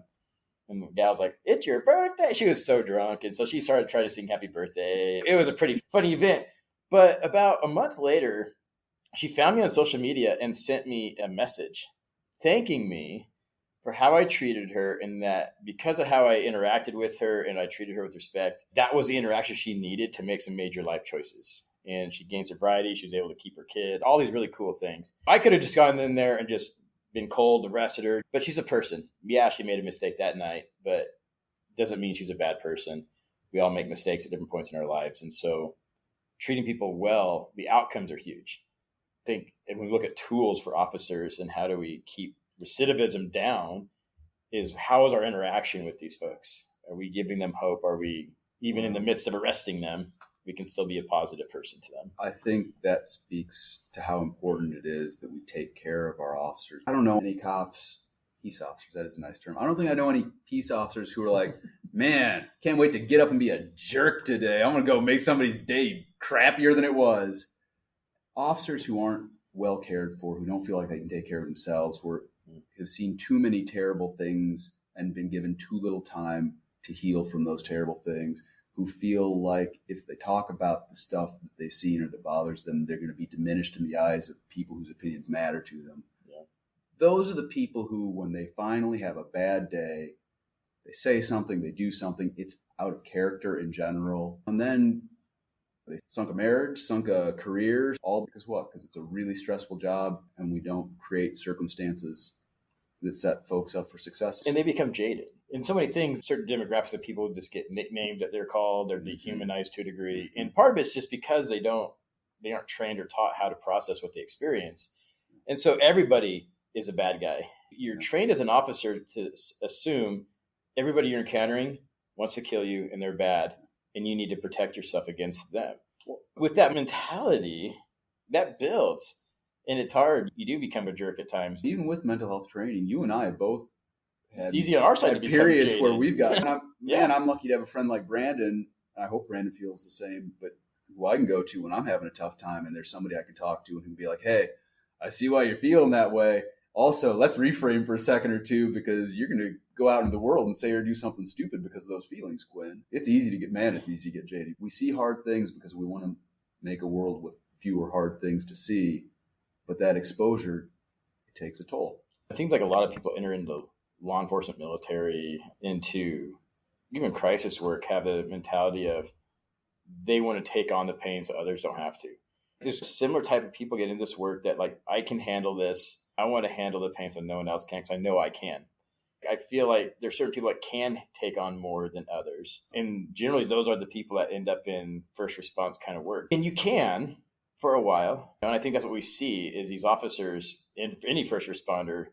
And the gal was like, "It's your birthday." She was so drunk. And so she started trying to sing happy birthday. It was a pretty funny event. But about a month later, she found me on social media and sent me a message thanking me for how I treated her, and that because of how I interacted with her and I treated her with respect, that was the interaction she needed to make some major life choices. And she gained sobriety. She was able to keep her kid, all these really cool things. I could have just gone in there and just been cold, arrested her, but she's a person. Yeah, she made a mistake that night, but doesn't mean she's a bad person. We all make mistakes at different points in our lives. And so treating people well, the outcomes are huge. I think when we look at tools for officers and how do we keep recidivism down, is how is our interaction with these folks? Are we giving them hope? Are we, even in the midst of arresting them, we can still be a positive person to them? I think that speaks to how important it is that we take care of our officers. I don't know any peace officers, that is a nice term. I don't think I know any peace officers who are like, man, can't wait to get up and be a jerk today. I'm going to go make somebody's day crappier than it was. Officers who aren't well cared for, who don't feel like they can take care of themselves, who have seen too many terrible things and been given too little time to heal from those terrible things, who feel like if they talk about the stuff that they've seen or that bothers them, they're going to be diminished in the eyes of people whose opinions matter to them. Yeah. Those are the people who, when they finally have a bad day, they say something, they do something, it's out of character in general. And then They sunk a marriage, sunk a career, all because what? Because it's a really stressful job and we don't create circumstances that set folks up for success. And they become jaded. In so many things, certain demographics of people just get nicknames that they're called, they're dehumanized to a degree. And part of it's just because they aren't trained or taught how to process what they experience. And so everybody is a bad guy. You're trained as an officer to assume everybody you're encountering wants to kill you and they're bad, and you need to protect yourself against them. With that mentality, that builds. And it's hard. You do become a jerk at times. Even with mental health training, you and I both had it's easy on our side to become periods jaded. where we've got, I'm lucky to have a friend like Brandon. I hope Brandon feels the same, but who I can go to when I'm having a tough time and there's somebody I can talk to and who can be like, hey, I see why you're feeling that way. Also, let's reframe for a second or two because you're going to go out into the world and say or do something stupid because of those feelings, Quinn. It's easy to get mad. It's easy to get jaded. We see hard things because we want to make a world with fewer hard things to see. But that exposure, it takes a toll. I think like a lot of people enter into law enforcement, military, into even crisis work, have the mentality of they want to take on the pain so others don't have to. There's a similar type of people get in this work that like, I can handle this. I want to handle the pain so no one else can because I know I can. I feel like there's certain people that can take on more than others. And generally those are the people that end up in first response kind of work. And you can for a while. And I think that's what we see is these officers in any first responder,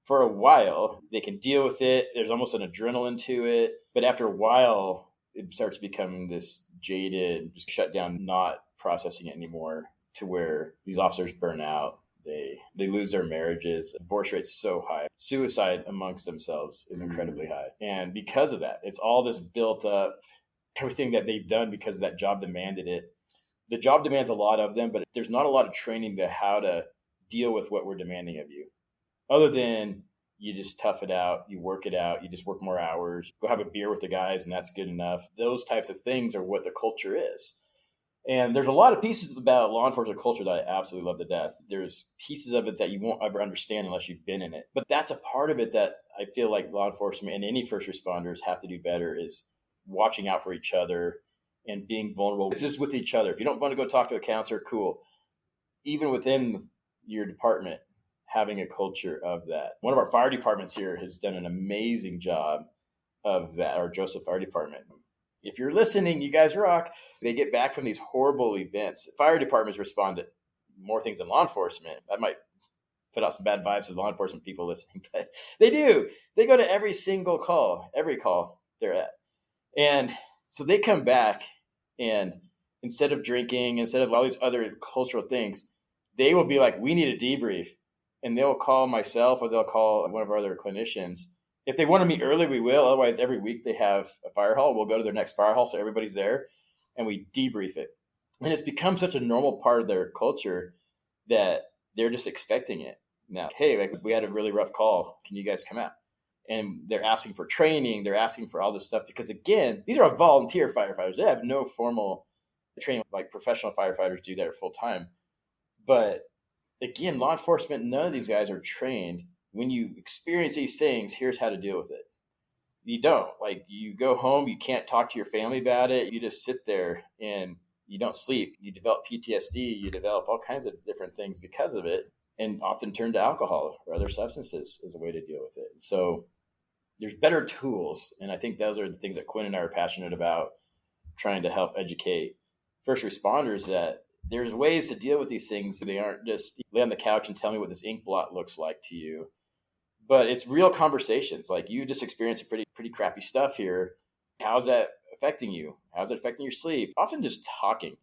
for a while, they can deal with it. There's almost an adrenaline to it. But after a while, it starts becoming this jaded, just shut down, not processing it anymore to where these officers burn out. They lose their marriages. Divorce rate's so high. Suicide amongst themselves is incredibly high. And because of that, it's all this built up, everything that they've done because that job demanded it. The job demands a lot of them, but there's not a lot of training to how to deal with what we're demanding of you. Other than you just tough it out, you work it out, you just work more hours, go have a beer with the guys, and that's good enough. Those types of things are what the culture is. And there's a lot of pieces about law enforcement culture that I absolutely love to death. There's pieces of it that you won't ever understand unless you've been in it. But that's a part of it that I feel like law enforcement and any first responders have to do better is watching out for each other and being vulnerable. It's just with each other. If you don't want to go talk to a counselor, cool. Even within your department, having a culture of that. One of our fire departments here has done an amazing job of that, our Joseph Fire Department. If you're listening, you guys rock. They get back from these horrible events. Fire departments respond to more things than law enforcement. I might put out some bad vibes to law enforcement people listening, but they do. They go to every single call, every call they're at. And so they come back and instead of drinking, instead of all these other cultural things, they will be like, we need a debrief. And they'll call myself or they'll call one of our other clinicians. If they want to meet early, we will. Otherwise, every week they have a fire hall. We'll go to their next fire hall so everybody's there and we debrief it. And it's become such a normal part of their culture that they're just expecting it. Now, hey, like we had a really rough call. Can you guys come out? And they're asking for training. They're asking for all this stuff because, again, these are volunteer firefighters. They have no formal training like professional firefighters do that are full time. But again, law enforcement, none of these guys are trained. When you experience these things, here's how to deal with it. You don't. Like, you go home, you can't talk to your family about it. You just sit there and you don't sleep. You develop PTSD. You develop all kinds of different things because of it, and often turn to alcohol or other substances as a way to deal with it. So there's better tools, and I think those are the things that Quinn and I are passionate about, trying to help educate first responders that there's ways to deal with these things. They aren't just lay on the couch and tell me what this ink blot looks like to you. But it's real conversations. Like, you just experienced pretty crappy stuff here. How's that affecting you? How's it affecting your sleep? Often just talking.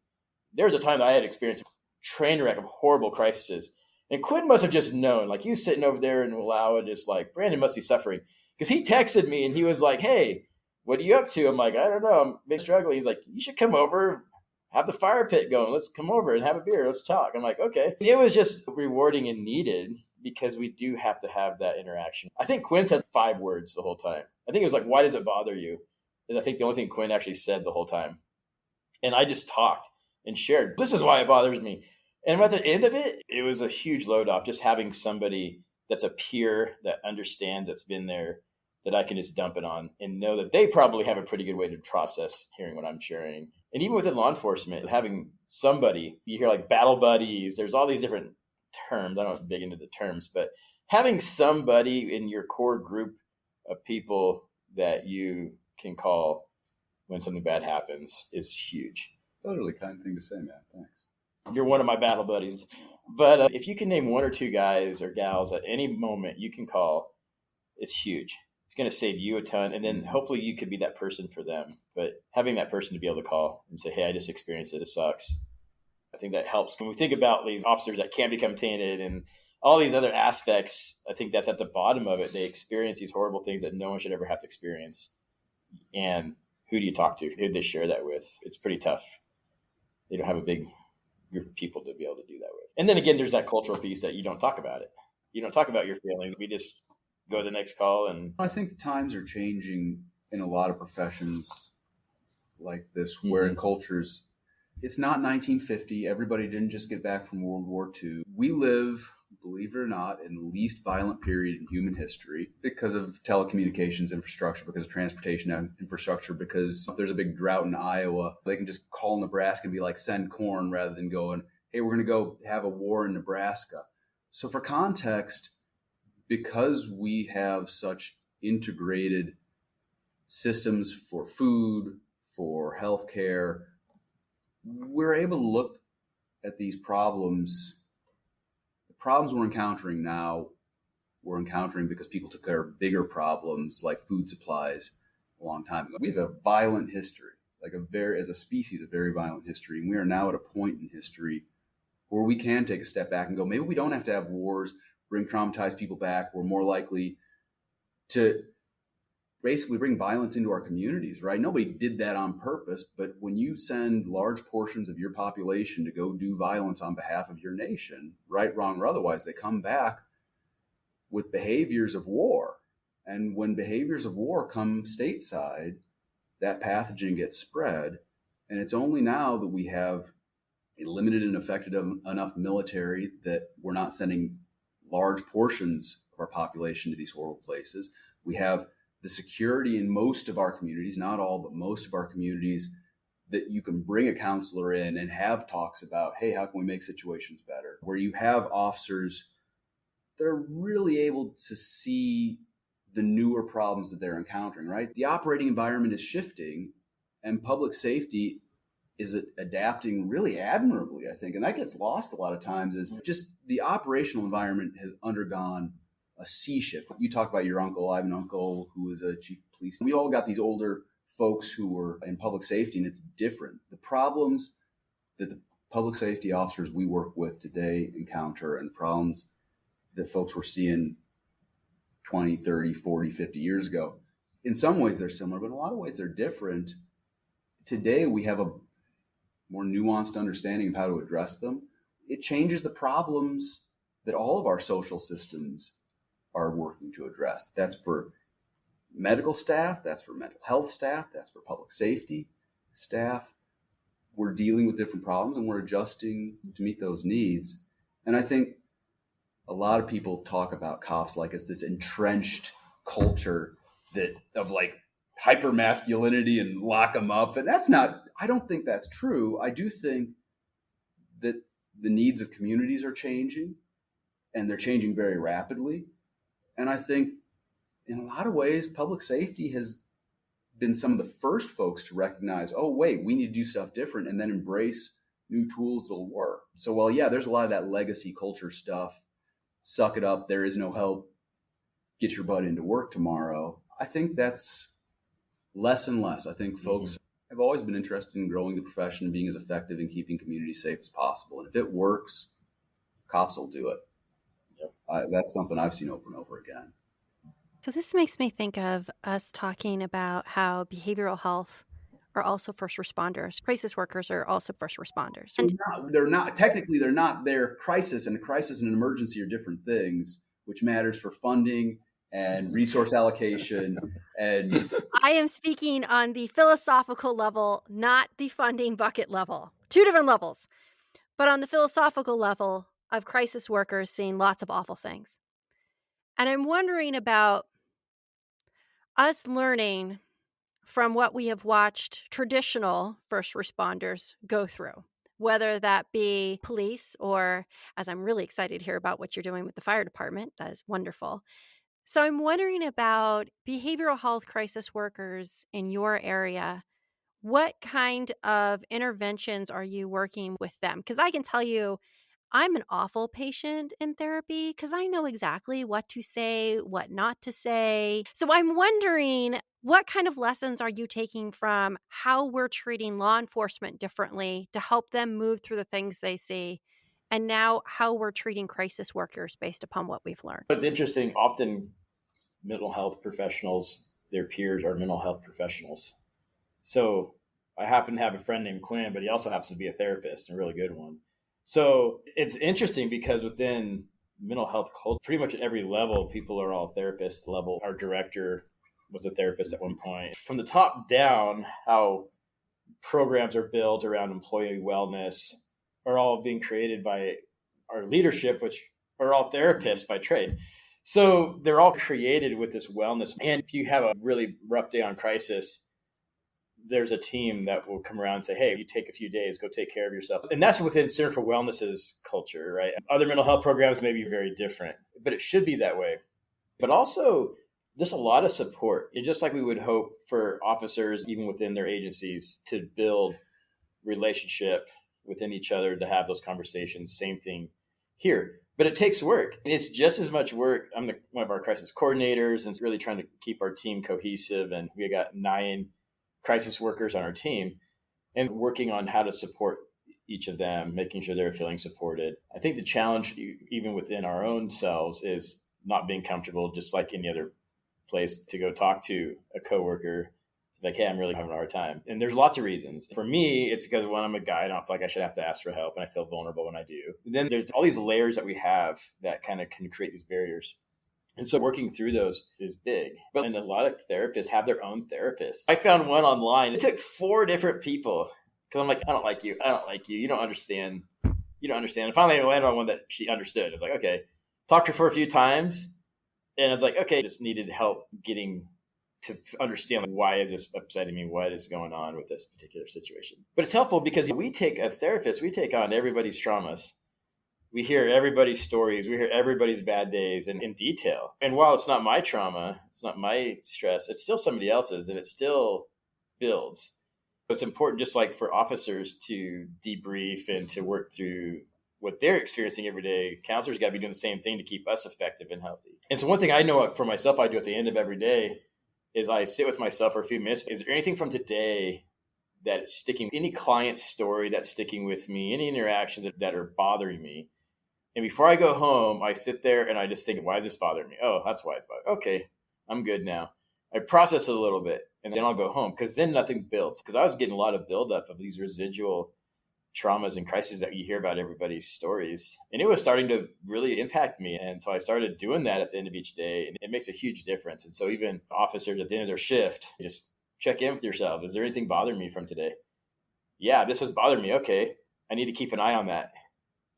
There was a time that I had experienced a train wreck of horrible crises. And Quinn must have just known. Like, he was sitting over there in Wallowa just like, Brandon must be suffering. Because he texted me and he was like, hey, what are you up to? I'm like, I don't know. I'm struggling. He's like, you should come over, have the fire pit going. Let's come over and have a beer. Let's talk. I'm like, okay. It was just rewarding and needed because we do have to have that interaction. I think Quinn said 5 words the whole time. I think it was like, why does it bother you? And I think the only thing Quinn actually said the whole time. And I just talked and shared, this is why it bothers me. And at the end of it, it was a huge load off, just having somebody that's a peer that understands, that's been there, that I can just dump it on and know that they probably have a pretty good way to process hearing what I'm sharing. And even within law enforcement, having somebody, you hear like battle buddies, there's all these different terms. I don't know, big into the terms, but having somebody in your core group of people that you can call when something bad happens is huge. Totally kind thing to say, man. Thanks. You're one of my battle buddies. But if you can name one or two guys or gals at any moment you can call, it's huge. It's going to save you a ton. And then hopefully you could be that person for them. But having that person to be able to call and say, hey, I just experienced it. It sucks. I think that helps. When we think about these officers that can become tainted and all these other aspects, I think that's at the bottom of it. They experience these horrible things that no one should ever have to experience. And who do you talk to? Who do they share that with? It's pretty tough. They don't have a big group of people to be able to do that with. And then again, there's that cultural piece that you don't talk about it. You don't talk about your feelings. We just go to the next call. And I think the times are changing in a lot of professions like this, where in cultures, it's not 1950. Everybody didn't just get back from World War II. We live, believe it or not, in the least violent period in human history because of telecommunications infrastructure, because of transportation infrastructure, because if there's a big drought in Iowa, they can just call Nebraska and be like, send corn, rather than going, hey, we're going to go have a war in Nebraska. So for context, because we have such integrated systems for food, for healthcare, we're able to look at these problems. The problems we're encountering now, we're encountering because people took care of bigger problems like food supplies a long time ago. We have a violent history, as a species, a very violent history. And we are now at a point in history where we can take a step back and go, maybe we don't have to have wars, bring traumatized people back. We're more likely to basically bring violence into our communities, right? Nobody did that on purpose, but when you send large portions of your population to go do violence on behalf of your nation, right, wrong, or otherwise, they come back with behaviors of war. And when behaviors of war come stateside, that pathogen gets spread. And it's only now that we have a limited and effective enough military that we're not sending large portions of our population to these horrible places. We have the security in most of our communities, not all, but most of our communities, that you can bring a counselor in and have talks about, hey, how can we make situations better? Where you have officers that are really able to see the newer problems that they're encountering, right? The operating environment is shifting, and public safety is adapting really admirably, I think. And that gets lost a lot of times, is just the operational environment has undergone a sea shift. You talk about your uncle. I have an uncle who was a chief of police. We all got these older folks who were in public safety, and it's different. The problems that the public safety officers we work with today encounter, and problems that folks were seeing 20, 30, 40, 50 years ago, in some ways they're similar, but in a lot of ways they're different. Today we have a more nuanced understanding of how to address them. It changes the problems that all of our social systems are working to address. That's for medical staff, that's for mental health staff, that's for public safety staff. We're dealing with different problems and we're adjusting to meet those needs. And I think a lot of people talk about cops like it's this entrenched culture that of like hyper masculinity and lock them up. And that's not, I don't think that's true. I do think that the needs of communities are changing, and they're changing very rapidly. And I think in a lot of ways, public safety has been some of the first folks to recognize, oh, wait, we need to do stuff different, and then embrace new tools that'll work. So while, yeah, there's a lot of that legacy culture stuff, suck it up, there is no help, get your butt into work tomorrow, I think that's less and less. I think folks have always been interested in growing the profession and being as effective in keeping communities safe as possible. And if it works, cops will do it. Yep. That's something I've seen over and over again. So this makes me think of us talking about how behavioral health are also first responders. Crisis workers are also first responders. So they're not technically, they're not. Their crisis and an emergency are different things, which matters for funding and resource allocation. And I am speaking on the philosophical level, not the funding bucket level. Two different levels. But on the philosophical level of crisis workers seeing lots of awful things. And I'm wondering about us learning from what we have watched traditional first responders go through, whether that be police or, as I'm really excited to hear about what you're doing with the fire department. That is wonderful. So I'm wondering about behavioral health crisis workers in your area. What kind of interventions are you working with them? Because I can tell you, I'm an awful patient in therapy because I know exactly what to say, what not to say. So I'm wondering, what kind of lessons are you taking from how we're treating law enforcement differently to help them move through the things they see? And now how we're treating crisis workers based upon what we've learned. It's interesting. Often mental health professionals, their peers are mental health professionals. So I happen to have a friend named Quinn, but he also happens to be a therapist, and a really good one. So it's interesting because within mental health culture, pretty much at every level, people are all therapist level. Our director was a therapist at one point. From the top down, how programs are built around employee wellness are all being created by our leadership, which are all therapists by trade. So they're all created with this wellness. And if you have a really rough day on crisis, there's a team that will come around and say, hey, you take a few days, go take care of yourself. And that's within Center for Wellness's culture, right? Other mental health programs may be very different, but it should be that way. But also just a lot of support. It's just like we would hope for officers, even within their agencies, to build relationship within each other, to have those conversations. Same thing here. But it takes work. It's just as much work. I'm one of our crisis coordinators, and it's really trying to keep our team cohesive. And we got 9 crisis workers on our team and working on how to support each of them, making sure they're feeling supported. I think the challenge, even within our own selves, is not being comfortable, just like any other place, to go talk to a coworker. Like, hey, I'm really having a hard time. And there's lots of reasons. For me, it's because when I'm a guy, I don't feel like I should have to ask for help, and I feel vulnerable when I do. And then there's all these layers that we have that kind of can create these barriers. And so working through those is big. And a lot of therapists have their own therapists. I found one online. It took 4 different people because I'm like, I don't like you. I don't like you. You don't understand. You don't understand. And finally, I landed on one that she understood. I was like, okay. Talked to her for a few times. And I was like, okay, just needed help getting to understand, like, why is this upsetting me? What is going on with this particular situation? But it's helpful because as therapists, we take on everybody's traumas. We hear everybody's stories. We hear everybody's bad days in detail. And while it's not my trauma, it's not my stress, it's still somebody else's, and it still builds. It's important, just like for officers, to debrief and to work through what they're experiencing every day. Counselors got to be doing the same thing to keep us effective and healthy. And so one thing I know for myself I do at the end of every day is I sit with myself for a few minutes. Is there anything from today that is sticking, any client story that's sticking with me, any interactions that are bothering me? And before I go home, I sit there and I just think, why is this bothering me? Oh, that's why it's bothering me. Okay, I'm good now. I process it a little bit, and then I'll go home, because then nothing builds. Because I was getting a lot of buildup of these residual traumas and crises that you hear about everybody's stories. And it was starting to really impact me. And so I started doing that at the end of each day, and it makes a huge difference. And so even officers at the end of their shift, just check in with yourself. Is there anything bothering me from today? Yeah, this has bothered me. Okay, I need to keep an eye on that.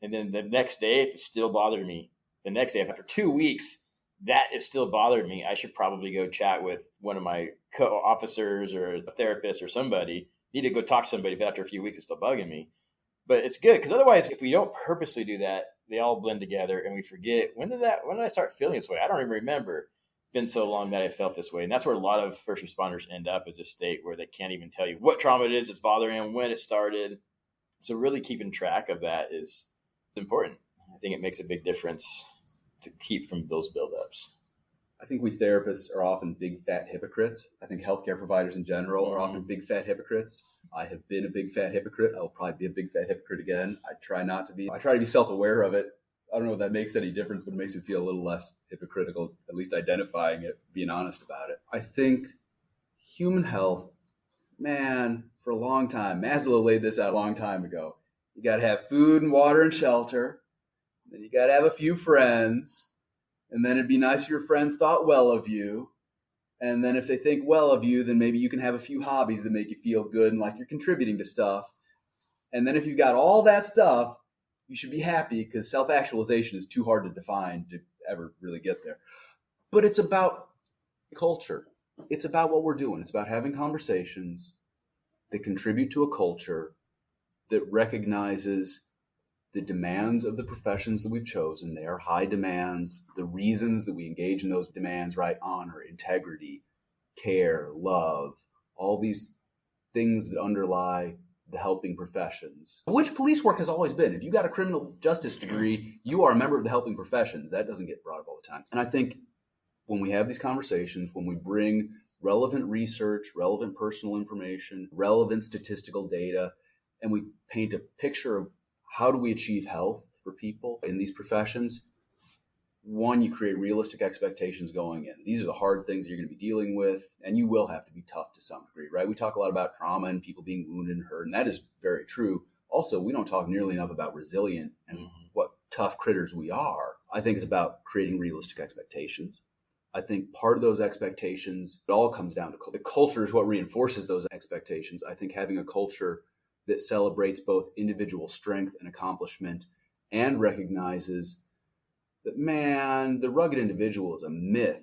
And then the next day, if it still bothered me, the next day, after 2 weeks, that is still bothered me, I should probably go chat with one of my co-officers or a therapist or somebody. Need to go talk to somebody if after a few weeks it's still bugging me. But it's good, because otherwise, if we don't purposely do that, they all blend together and we forget, when did I start feeling this way? I don't even remember. It's been so long that I felt this way. And that's where a lot of first responders end up, is a state where they can't even tell you what trauma it is that's bothering them, when it started. So really keeping track of that is important. I think it makes a big difference to keep from those buildups. I think we therapists are often big fat hypocrites. I think healthcare providers in general are often big fat hypocrites. I have been a big fat hypocrite. I will probably be a big fat hypocrite again. I try not to be. I try to be self-aware of it. I don't know if that makes any difference, but it makes me feel a little less hypocritical, at least identifying it, being honest about it. I think human health, man, for a long time, Maslow laid this out a long time ago. You got to have food and water and shelter. Then you got to have a few friends. And then it'd be nice if your friends thought well of you. And then if they think well of you, then maybe you can have a few hobbies that make you feel good and like you're contributing to stuff. And then if you've got all that stuff, you should be happy, because self-actualization is too hard to define to ever really get there. But it's about culture. It's about what we're doing. It's about having conversations that contribute to a culture that recognizes the demands of the professions that we've chosen. They are high demands. The reasons that we engage in those demands, right? Honor, integrity, care, love, all these things that underlie the helping professions, which police work has always been. If you got a criminal justice degree, you are a member of the helping professions. That doesn't get brought up all the time. And I think when we have these conversations, when we bring relevant research, relevant personal information, relevant statistical data, and we paint a picture of how do we achieve health for people in these professions, one, you create realistic expectations going in. These are the hard things that you're going to be dealing with, and you will have to be tough to some degree, right? We talk a lot about trauma and people being wounded and hurt, and that is very true. Also, we don't talk nearly enough about resilient and what tough critters we are. I think it's about creating realistic expectations. I think part of those expectations, it all comes down to culture. The culture is what reinforces those expectations. I think having a culture that celebrates both individual strength and accomplishment and recognizes that, man, the rugged individual is a myth.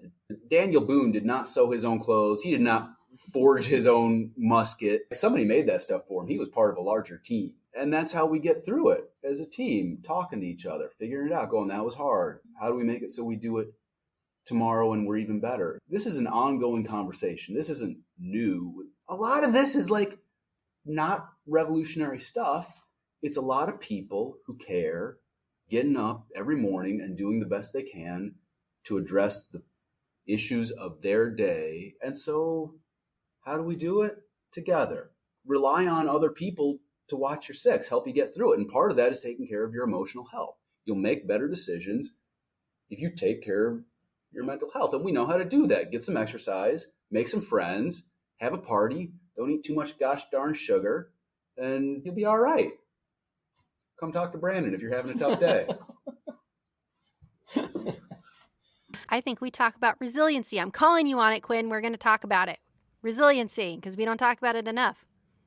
Daniel Boone did not sew his own clothes. He did not forge his own musket. Somebody made that stuff for him. He was part of a larger team. And that's how we get through it as a team, talking to each other, figuring it out, going, that was hard. How do we make it so we do it tomorrow and we're even better? This is an ongoing conversation. This isn't new. A lot of this is like not revolutionary stuff. It's a lot of people who care, getting up every morning and doing the best they can to address the issues of their day. And so how do we do it? Together. Rely on other people to watch your six, help you get through it. And part of that is taking care of your emotional health. You'll make better decisions if you take care of your mental health. And we know how to do that. Get some exercise, make some friends, have a party, don't eat too much gosh darn sugar, and you'll be all right. Come talk to Brandon if you're having a tough day. I think we talk about resiliency. I'm calling you on it, Quinn. We're going to talk about it. Resiliency, because we don't talk about it enough.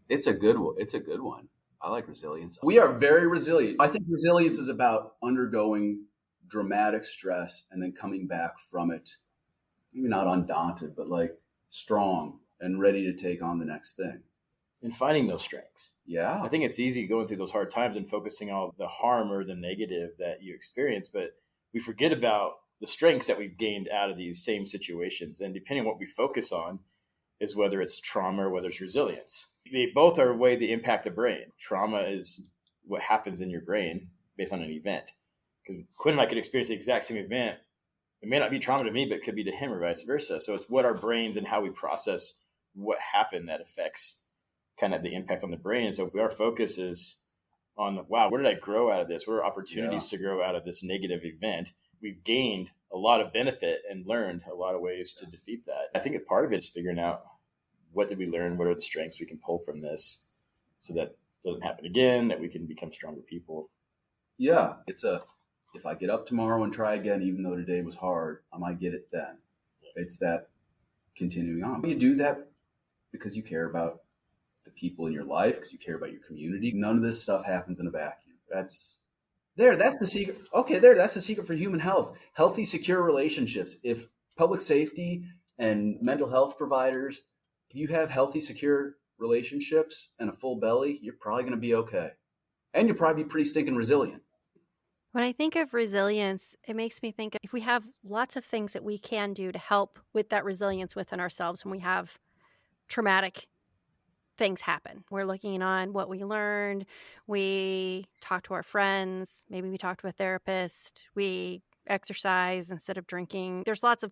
It's a good one. It's a good one. I like resilience. We are very resilient. I think resilience is about undergoing dramatic stress and then coming back from it, maybe not undaunted, but like strong and ready to take on the next thing. And finding those strengths. Yeah. I think it's easy going through those hard times and focusing on the harm or the negative that you experience, but we forget about the strengths that we've gained out of these same situations. And depending on what we focus on is whether it's trauma or whether it's resilience. They both are a way they impact the brain. Trauma is what happens in your brain based on an event. Because Quinn and I could experience the exact same event. It may not be trauma to me, but it could be to him or vice versa. So it's what our brains and how we process what happened that affects kind of the impact on the brain. So if our focus is on, wow, where did I grow out of this? What are opportunities to grow out of this negative event? We've gained a lot of benefit and learned a lot of ways to defeat that. I think a part of it is figuring out, what did we learn? What are the strengths we can pull from this so that it doesn't happen again, that we can become stronger people? Yeah. If I get up tomorrow and try again, even though today was hard, I might get it then. It's that continuing on. You do that because you care about the people in your life, because you care about your community. None of this stuff happens in a vacuum. That's the secret. Okay, that's the secret for human health. Healthy, secure relationships. If public safety and mental health providers, if you have healthy, secure relationships and a full belly, you're probably going to be okay. And you'll probably be pretty stinking resilient. When I think of resilience, it makes me think if we have lots of things that we can do to help with that resilience within ourselves when we have traumatic things happen. We're looking on what we learned. We talk to our friends. Maybe we talk to a therapist. We exercise instead of drinking. There's lots of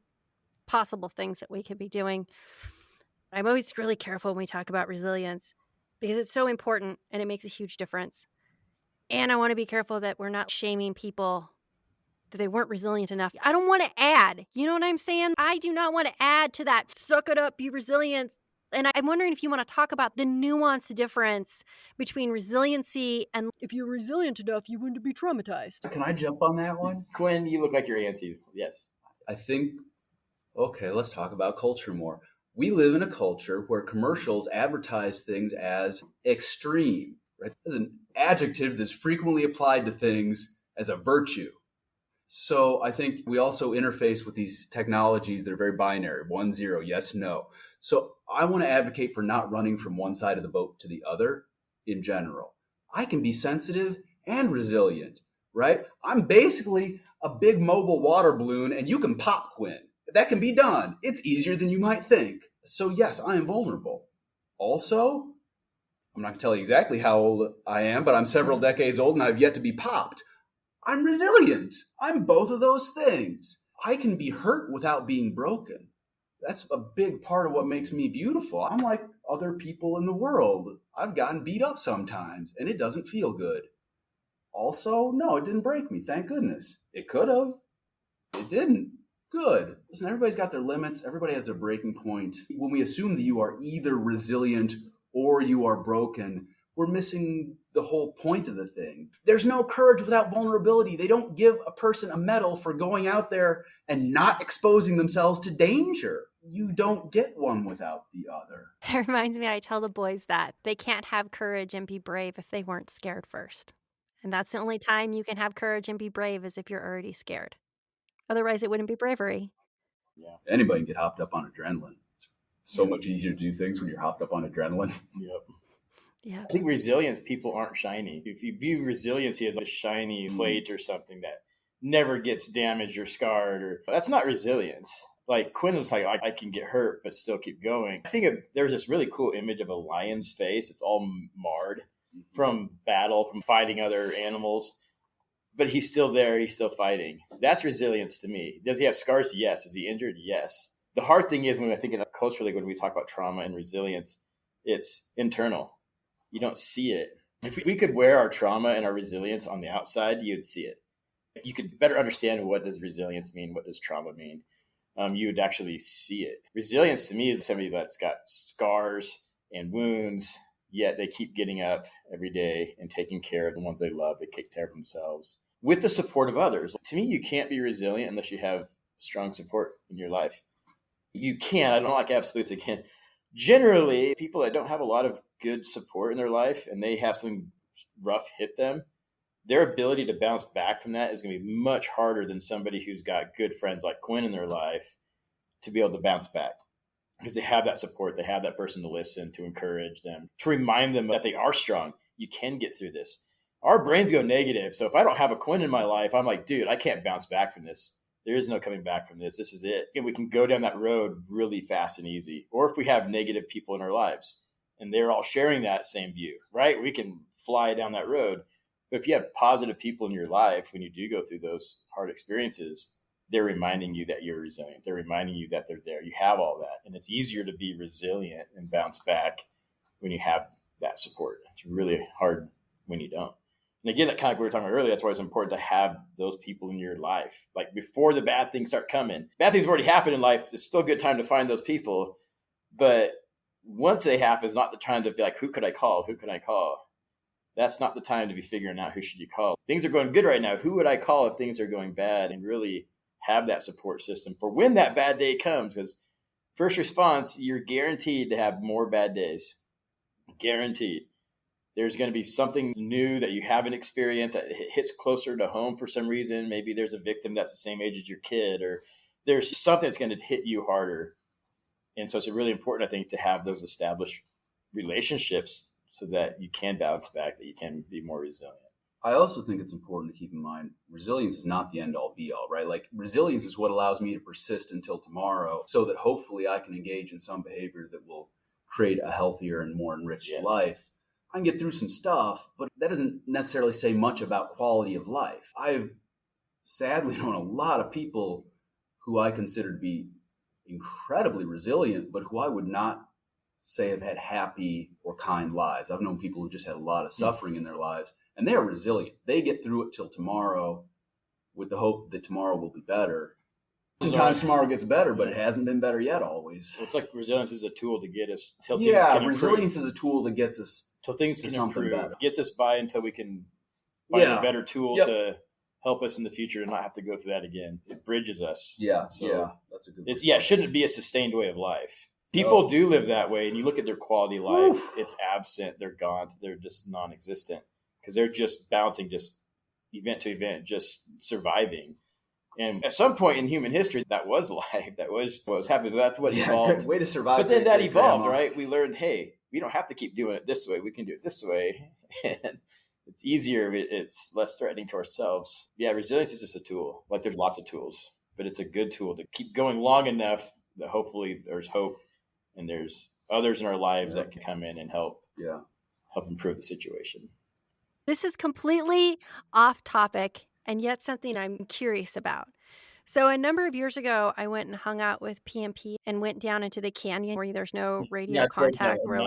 possible things that we could be doing. I'm always really careful when we talk about resilience because it's so important and it makes a huge difference. And I want to be careful that we're not shaming people that they weren't resilient enough. I don't want to add, you know what I'm saying? I do not want to add to that, suck it up, be resilient. And I'm wondering if you want to talk about the nuanced difference between resiliency and if you're resilient enough, you wouldn't be traumatized. Can I jump on that one? Quinn, you look like you're antsy. Yes. I think, okay, let's talk about culture more. We live in a culture where commercials advertise things as extreme, right? As an adjective that's frequently applied to things as a virtue. So I think we also interface with these technologies that are very binary, 1-0, yes, no. So I want to advocate for not running from one side of the boat to the other in general. I can be sensitive and resilient, right? I'm basically a big mobile water balloon and you can pop Quinn. That can be done. It's easier than you might think. So yes, I am vulnerable. Also, I'm not going to tell you exactly how old I am, but I'm several decades old and I've yet to be popped. I'm resilient. I'm both of those things. I can be hurt without being broken. That's a big part of what makes me beautiful. I'm like other people in the world. I've gotten beat up sometimes, and it doesn't feel good. Also, no, it didn't break me, thank goodness. It could have. It didn't. Good. Listen, everybody's got their limits. Everybody has their breaking point. When we assume that you are either resilient or you are broken, we're missing the whole point of the thing. There's no courage without vulnerability. They don't give a person a medal for going out there and not exposing themselves to danger. You don't get one without the other. It reminds me, I tell the boys that they can't have courage and be brave if they weren't scared first. And that's the only time you can have courage and be brave is if you're already scared. Otherwise, it wouldn't be bravery. Yeah. Anybody can get hopped up on adrenaline. It's so much easier to do things when you're hopped up on adrenaline. Yep. Yeah. I think resilience, people aren't shiny. If you view resiliency as a shiny plate or something that never gets damaged or scarred, that's not resilience. Like Quinn was like, I can get hurt, but still keep going. I think there's this really cool image of a lion's face. It's all marred from battle, from fighting other animals. But he's still there. He's still fighting. That's resilience to me. Does he have scars? Yes. Is he injured? Yes. The hard thing is when I think culturally, when we talk about trauma and resilience, it's internal. You don't see it. If we could wear our trauma and our resilience on the outside, you'd see it. You could better understand what does resilience mean, what does trauma mean. You would actually see it. Resilience to me is somebody that's got scars and wounds, yet they keep getting up every day and taking care of the ones they love. They take care of themselves with the support of others. To me, you can't be resilient unless you have strong support in your life. You can. I don't like absolutes again. Generally, people that don't have a lot of good support in their life and they have something rough hit them, their ability to bounce back from that is going to be much harder than somebody who's got good friends like Quinn in their life to be able to bounce back because they have that support. They have that person to listen, to encourage them, to remind them that they are strong. You can get through this. Our brains go negative. So if I don't have a Quinn in my life, I'm like, dude, I can't bounce back from this. There is no coming back from this. This is it. And we can go down that road really fast and easy. Or if we have negative people in our lives and they're all sharing that same view, right? We can fly down that road. But if you have positive people in your life, when you do go through those hard experiences, they're reminding you that you're resilient. They're reminding you that they're there. You have all that. And it's easier to be resilient and bounce back when you have that support. It's really hard when you don't. And again, that kind of like we were talking about earlier, that's why it's important to have those people in your life. Like before the bad things start coming. Bad things have already happened in life. It's still a good time to find those people. But once they happen, it's not the time to be like, who could I call? Who can I call? That's not the time to be figuring out who should you call. Things are going good right now. Who would I call if things are going bad? And really have that support system for when that bad day comes. Because first response, you're guaranteed to have more bad days. Guaranteed. There's going to be something new that you haven't experienced that hits closer to home for some reason. Maybe there's a victim that's the same age as your kid, or there's something that's going to hit you harder. And so it's really important, I think, to have those established relationships so that you can bounce back, that you can be more resilient. I also think it's important to keep in mind, resilience is not the end all be all, right? Like resilience is what allows me to persist until tomorrow so that hopefully I can engage in some behavior that will create a healthier and more enriched life. I can get through some stuff, but that doesn't necessarily say much about quality of life. I've sadly known a lot of people who I consider to be incredibly resilient, but who I would not say have had happy or kind lives. I've known people who just had a lot of suffering in their lives, and they are resilient. They get through it till tomorrow with the hope that tomorrow will be better. Sometimes tomorrow gets better, but it hasn't been better yet always. It's like resilience is a tool to get us till things can improve. Resilience is a tool that gets us till things can improve. Better. Gets us by until we can find a better tool to help us in the future and not have to go through that again. It bridges us. That's a good one. It shouldn't be a sustained way of life. People do live that way, and you look at their quality of life, it's absent, they're gone, they're just non-existent because they're just bouncing just event to event, just surviving. And at some point in human history, that was life. That was what was happening. That's what evolved. Good way to survive. But then that evolved, right? We learned, hey, we don't have to keep doing it this way. We can do it this way. And it's easier. It's less threatening to ourselves. Yeah, resilience is just a tool. Like there's lots of tools, but it's a good tool to keep going long enough that hopefully there's hope and there's others in our lives that can come in and help improve the situation. This is completely off topic and yet something I'm curious about. So a number of years ago, I went and hung out with PMP and went down into the canyon where there's no radio contact. Where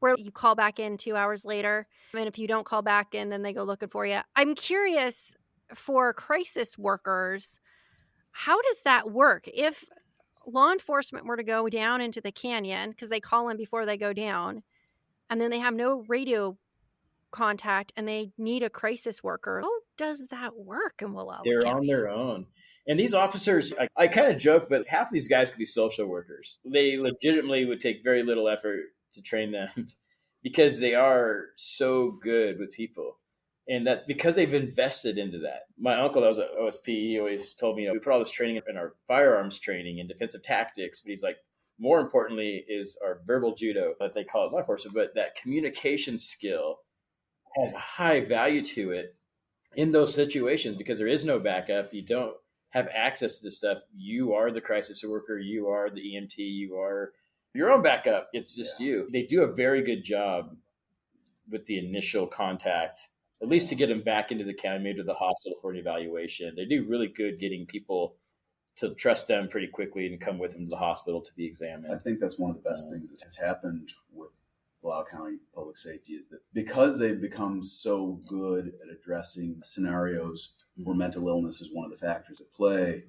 where you call back in 2 hours later. And if you don't call back in, then they go looking for you. I'm curious, for crisis workers, how does that work? If law enforcement were to go down into the canyon, because they call in before they go down, and then they have no radio contact and they need a crisis worker, how does that work in Wallowa They're County? on their own. And these officers, I kind of joke, but half of these guys could be social workers. They legitimately would take very little effort to train them because they are so good with people. And that's because they've invested into that. My uncle, that was an OSP, he always told me, we put all this training in our firearms training and defensive tactics. But he's like, more importantly is our verbal judo, that they call it law enforcement, but that communication skill has a high value to it in those situations because there is no backup. You don't have access to this stuff. You are the crisis worker. You are the EMT. You are your own backup. It's just you. They do a very good job with the initial contact, at least to get them back into the county, maybe to the hospital for an evaluation. They do really good getting people to trust them pretty quickly and come with them to the hospital to be examined. I think that's one of the best things that has happened with Wallowa County Public Safety is that because they've become so good at addressing scenarios where mental illness is one of the factors at play,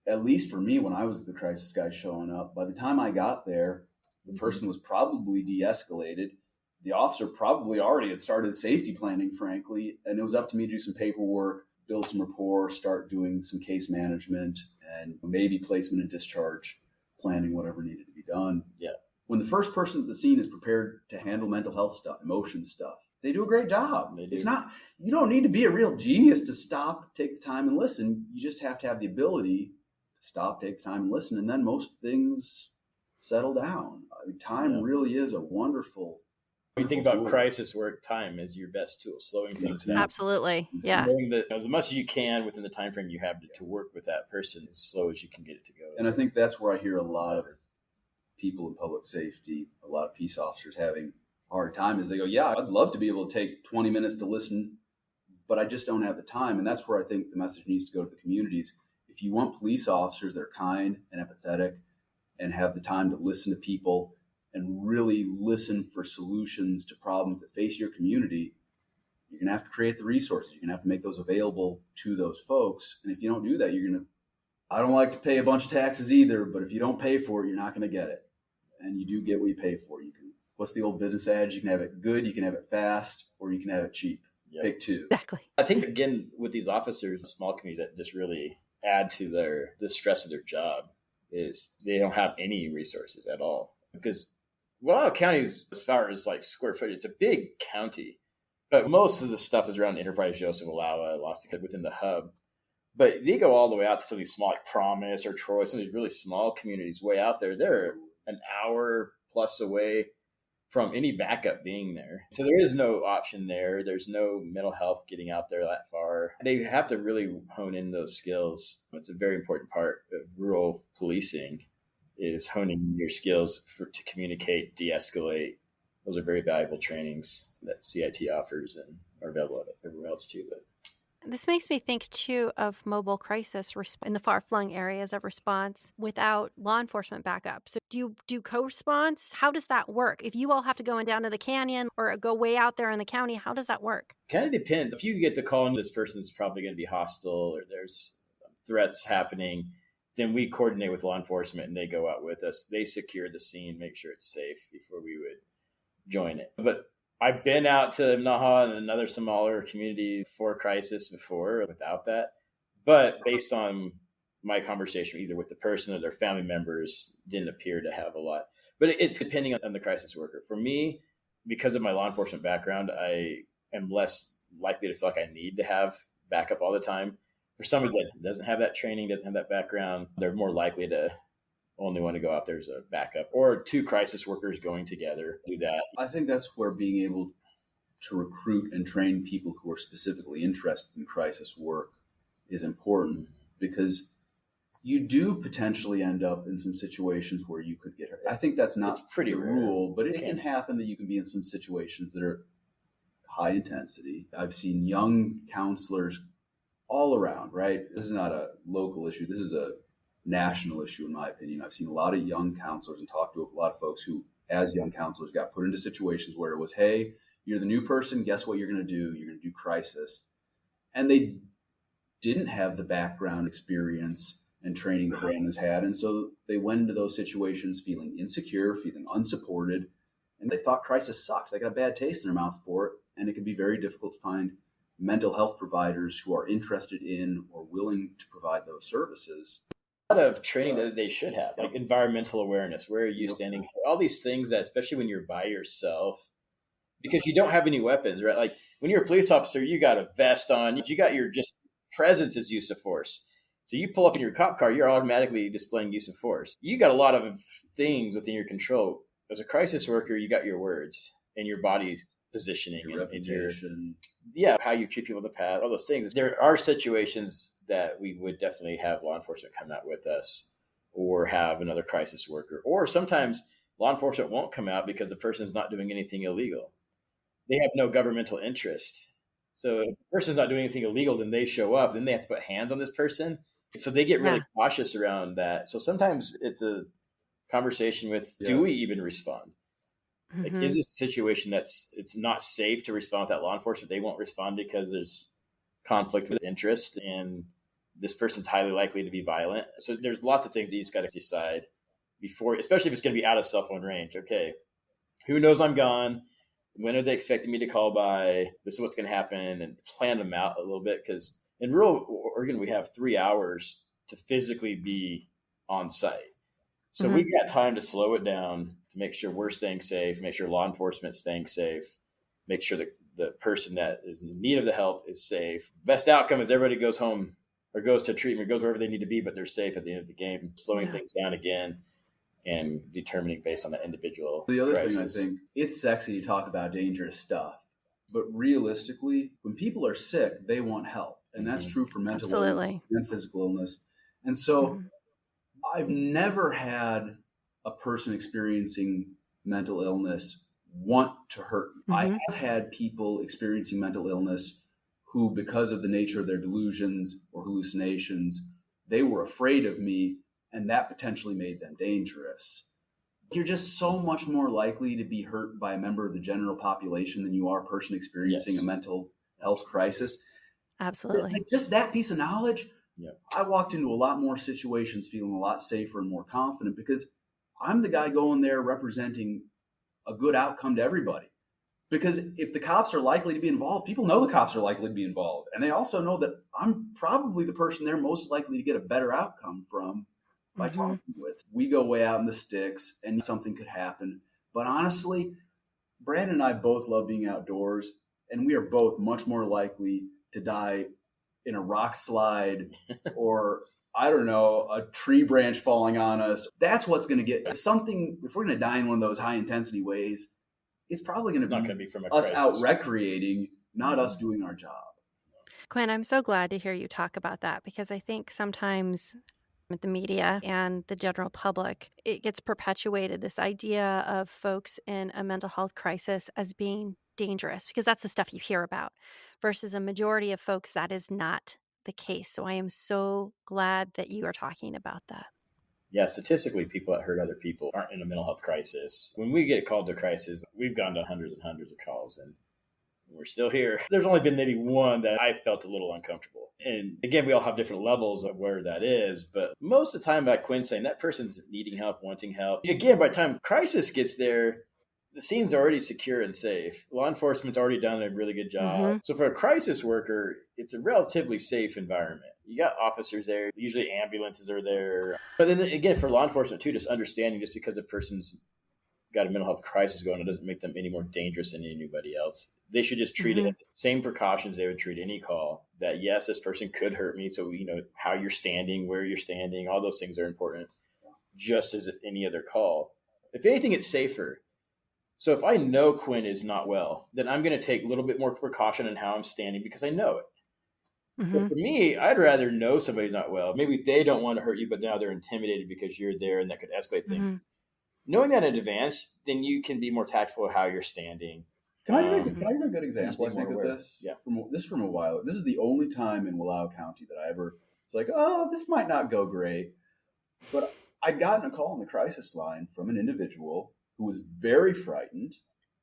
at least for me, when I was the crisis guy showing up, by the time I got there, the person was probably de-escalated. The officer probably already had started safety planning, frankly, and it was up to me to do some paperwork, build some rapport, start doing some case management, and maybe placement and discharge planning, whatever needed to be done. Yeah. When the first person at the scene is prepared to handle mental health stuff, emotion stuff, they do a great job. It's not, you don't need to be a real genius to stop, take the time and listen. You just have to have the ability to stop, take the time and listen. And then most things settle down. I mean, time really is a wonderful When you think about crisis work, time is your best tool, slowing things down. Absolutely. Yeah. Slowing as much as you can within the time frame you have to work with that person as slow as you can get it to go. And I think that's where I hear a lot of people in public safety, a lot of peace officers having a hard time is they go, yeah, I'd love to be able to take 20 minutes to listen, but I just don't have the time. And that's where I think the message needs to go to the communities. If you want police officers that are kind and empathetic and have the time to listen to people and really listen for solutions to problems that face your community, you're going to have to create the resources. You're going to have to make those available to those folks. And if you don't do that, I don't like to pay a bunch of taxes either, but if you don't pay for it, you're not going to get it. And you do get what you pay for. What's the old business adage? You can have it good, you can have it fast, or you can have it cheap. Yep. Pick two. Exactly. I think, again, with these officers, small communities that just really add to the stress of their job is they don't have any resources at all. Because Wallowa County, as far as like square footage, it's a big county. But most of the stuff is around Enterprise, Joseph, Wallowa, Lost within the hub. But they go all the way out to some of these small, like Promise or Troy, some of these really small communities way out there. They're an hour plus away from any backup being there. So there is no option there. There's no mental health getting out there that far. They have to really hone in those skills. It's a very important part of rural policing is honing your skills to communicate, de-escalate. Those are very valuable trainings that CIT offers and are available everywhere else too. But this makes me think, too, of mobile crisis in the far-flung areas of response without law enforcement backup. So do you do co-response? How does that work? If you all have to go down to the canyon or go way out there in the county, how does that work? Kind of depends. If you get the call and this person's probably going to be hostile or there's threats happening, then we coordinate with law enforcement and they go out with us. They secure the scene, make sure it's safe before we would join it. But I've been out to Naha and another smaller community for crisis before without that. But based on my conversation, either with the person or their family members, didn't appear to have a lot. But it's depending on the crisis worker. For me, because of my law enforcement background, I am less likely to feel like I need to have backup all the time. For somebody that doesn't have that training, doesn't have that background, they're more likely to only want to go out there as a backup, or two crisis workers going together do that. I think that's where being able to recruit and train people who are specifically interested in crisis work is important, because you do potentially end up in some situations where you could get hurt. I think that's not It's pretty the rare. rule, but it can happen that you can be in some situations that are high intensity. I've seen young counselors all around, right? This is not a local issue. This is a national issue, in my opinion. I've seen a lot of young counselors and talked to a lot of folks who, as young counselors, got put into situations where it was, hey, you're the new person. Guess what you're going to do? You're going to do crisis. And they didn't have the background experience and training that Brandon's had. And so they went into those situations feeling insecure, feeling unsupported, and they thought crisis sucked. They got a bad taste in their mouth for it. And it can be very difficult to find mental health providers who are interested in or willing to provide those services. A lot of training that they should have, like environmental awareness. Where are you standing? All these things that, especially when you're by yourself, because you don't have any weapons, right? Like when you're a police officer, you got a vest on, you got your just presence is use of force. So you pull up in your cop car, you're automatically displaying use of force. You got a lot of things within your control. As a crisis worker, you got your words and your body positioning, Your reputation. How you treat people in the past, all those things. There are situations that we would definitely have law enforcement come out with us, or have another crisis worker, or sometimes law enforcement won't come out because the person's not doing anything illegal. They have no governmental interest. So if the person's not doing anything illegal, then they show up, then they have to put hands on this person. So they get really cautious around that. So sometimes it's a conversation with, do we even respond? Like, is this a situation it's not safe to respond without law enforcement? They won't respond because there's conflict with interest, and this person's highly likely to be violent. So there's lots of things that you just got to decide before, especially if it's going to be out of cell phone range. Okay, who knows I'm gone? When are they expecting me to call by? This is what's going to happen, and plan them out a little bit, because in rural Oregon, we have 3 hours to physically be on site. So we've got time to slow it down, to make sure we're staying safe, make sure law enforcement is staying safe, make sure that the person that is in need of the help is safe. Best outcome is everybody goes home or goes to treatment, goes wherever they need to be, but they're safe at the end of the game, slowing things down again and determining based on the individual. The other crisis. thing, I think, it's sexy to talk about dangerous stuff, but realistically, when people are sick, they want help. And that's true for mental illness and physical illness. And so I've never had a person experiencing mental illness want to hurt me. I have had people experiencing mental illness who, because of the nature of their delusions or hallucinations, they were afraid of me, and that potentially made them dangerous. You're just so much more likely to be hurt by a member of the general population than you are a person experiencing a mental health crisis. Absolutely. Like, just that piece of knowledge. Yeah. I walked into a lot more situations feeling a lot safer and more confident, because I'm the guy going there representing a good outcome to everybody. Because if the cops are likely to be involved, people know the cops are likely to be involved. And they also know that I'm probably the person they're most likely to get a better outcome from by talking with. We go way out in the sticks and something could happen. But honestly, Brandon and I both love being outdoors, and we are both much more likely to die in a rock slide or, I don't know, a tree branch falling on us. That's what's going to get something. If we're going to die in one of those high intensity ways, it's probably going to be from us out recreating, not us doing our job. Quinn, I'm so glad to hear you talk about that, because I think sometimes with the media and the general public, it gets perpetuated, this idea of folks in a mental health crisis as being dangerous, because that's the stuff you hear about, versus a majority of folks that is not the case. So I am so glad that you are talking about that. Yeah, statistically, people that hurt other people aren't in a mental health crisis. When we get called to crisis, we've gone to hundreds and hundreds of calls, and we're still here. There's only been maybe one that I felt a little uncomfortable. And again, we all have different levels of where that is. But most of the time, like Quinn's saying, that person's needing help, wanting help. Again, by the time crisis gets there, the scene's already secure and safe. Law enforcement's already done a really good job. So for a crisis worker, it's a relatively safe environment. You got officers there. Usually ambulances are there. But then again, for law enforcement too, just understanding, just because a person's got a mental health crisis going, it doesn't make them any more dangerous than anybody else. They should just treat it as the same precautions they would treat any call, that yes, this person could hurt me. So, how you're standing, where you're standing, all those things are important, just as any other call. If anything, it's safer. So if I know Quinn is not well, then I'm going to take a little bit more precaution in how I'm standing because I know it. But for me, I'd rather know somebody's not well. Maybe they don't want to hurt you, but now they're intimidated because you're there and that could escalate things. Knowing that in advance, then you can be more tactful of how you're standing. Can I give a good example, I think, of this? Yeah. This is from a while. This is the only time in Wallowa County that I ever, it's like, oh, this might not go great. But I'd gotten a call on the crisis line from an individual who was very frightened,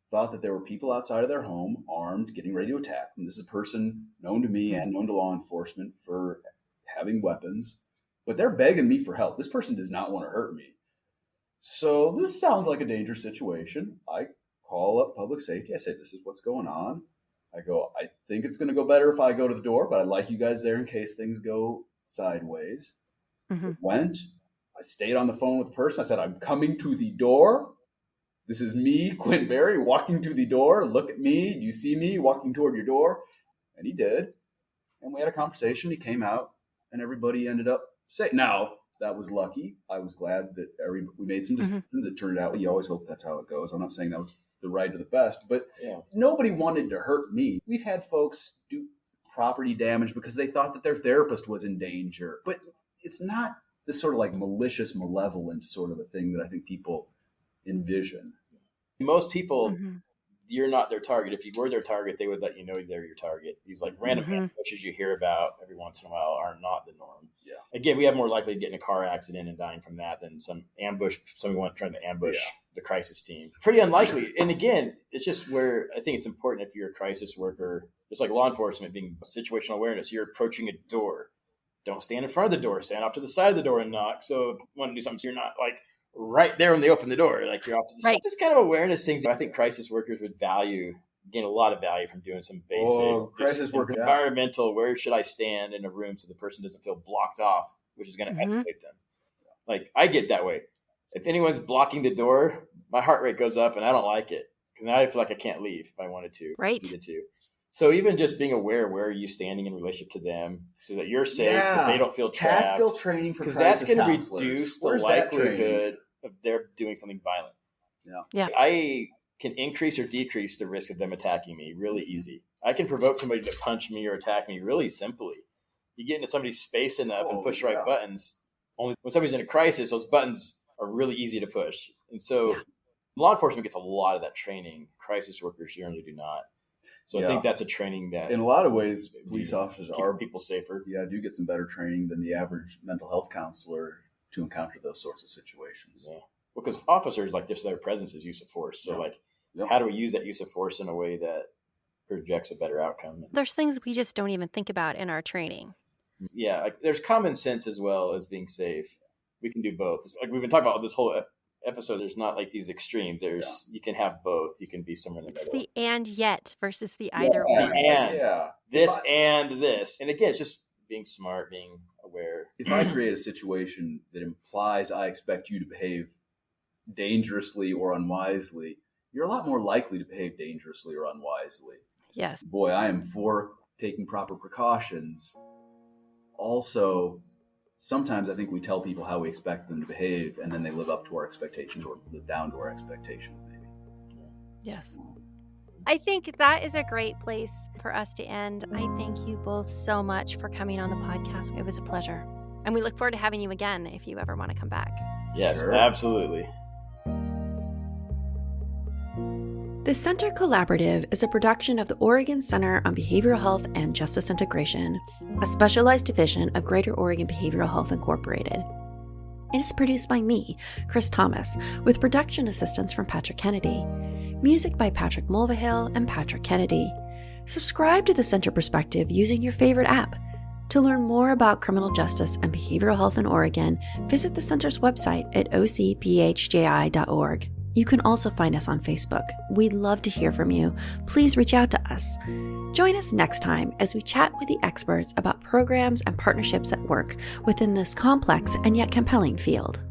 thought that there were people outside of their home, armed, getting ready to attack. And this is a person known to me and known to law enforcement for having weapons. But they're begging me for help. This person does not want to hurt me. So this sounds like a dangerous situation. I call up public safety. I say, this is what's going on. I go, I think it's going to go better if I go to the door, but I'd like you guys there in case things go sideways. Went. I stayed on the phone with the person. I said, I'm coming to the door. This is me, Quinn Berry, walking to the door. Look at me. Do you see me walking toward your door? And he did. And we had a conversation. He came out and everybody ended up safe. Now, that was lucky. I was glad that we made some decisions. It turned out, you always hope that's how it goes. I'm not saying that was the right or the best, but nobody wanted to hurt me. We've had folks do property damage because they thought that their therapist was in danger. But it's not this sort of like malicious, malevolent sort of a thing that I think people envision. Most people, you're not their target. If you were their target, they would let you know they're your target. These like random ambushes you hear about every once in a while are not the norm. Yeah. Again, we have more likely to get in a car accident and dying from that than some ambush, someone trying to ambush the crisis team. Pretty unlikely. And again, it's just where I think it's important if you're a crisis worker, just like law enforcement being situational awareness, you're approaching a door. Don't stand in front of the door. Stand off to the side of the door and knock. So if you want to do something, so you're not like right there when they open the door, like you're off to the side. Just kind of awareness things. I think crisis workers would gain a lot of value from doing some basic crisis work, environmental. Where should I stand in a room so the person doesn't feel blocked off, which is going to escalate them. Like I get that way. If anyone's blocking the door, my heart rate goes up and I don't like it because now I feel like I can't leave if I wanted to. Needed to. So even just being aware, where are you standing in relationship to them so that you're safe, that they don't feel trapped. Tactical training for crisis counselors. Because that's going to reduce Where's the likelihood of they're doing something violent. Yeah. I can increase or decrease the risk of them attacking me really easy. I can provoke somebody to punch me or attack me really simply. You get into somebody's space enough and push the right buttons. Only when somebody's in a crisis, those buttons are really easy to push. And so law enforcement gets a lot of that training. Crisis workers generally do not. So I think that's a training that in a lot of ways, police officers are people safer. Yeah, do get some better training than the average mental health counselor to encounter those sorts of situations. Yeah. Because officers, like just their presence is use of force. So how do we use that use of force in a way that projects a better outcome? There's things we just don't even think about in our training. Yeah, like there's common sense as well as being safe. We can do both. It's like we've been talking about this whole episode. There's not like these extremes. You can have both. You can be somewhere in the middle. It's the and yet versus the either or. And this and this. And again, it's just being smart, being aware. If I create a situation that implies I expect you to behave dangerously or unwisely, you're a lot more likely to behave dangerously or unwisely. Yes. Boy, I am for taking proper precautions. Also, sometimes I think we tell people how we expect them to behave, and then they live up to our expectations or live down to our expectations, maybe. Yes. I think that is a great place for us to end. I thank you both so much for coming on the podcast. It was a pleasure. And we look forward to having you again if you ever want to come back. Yes, absolutely. The Center Collaborative is a production of the Oregon Center on Behavioral Health and Justice Integration, a specialized division of Greater Oregon Behavioral Health Incorporated. It is produced by me, Chris Thomas, with production assistance from Patrick Kennedy. Music by Patrick Mulvihill and Patrick Kennedy. Subscribe to the Center Perspective using your favorite app. To learn more about criminal justice and behavioral health in Oregon, visit the Center's website at ocbhji.org. You can also find us on Facebook. We'd love to hear from you. Please reach out to us. Join us next time as we chat with the experts about programs and partnerships at work within this complex and yet compelling field.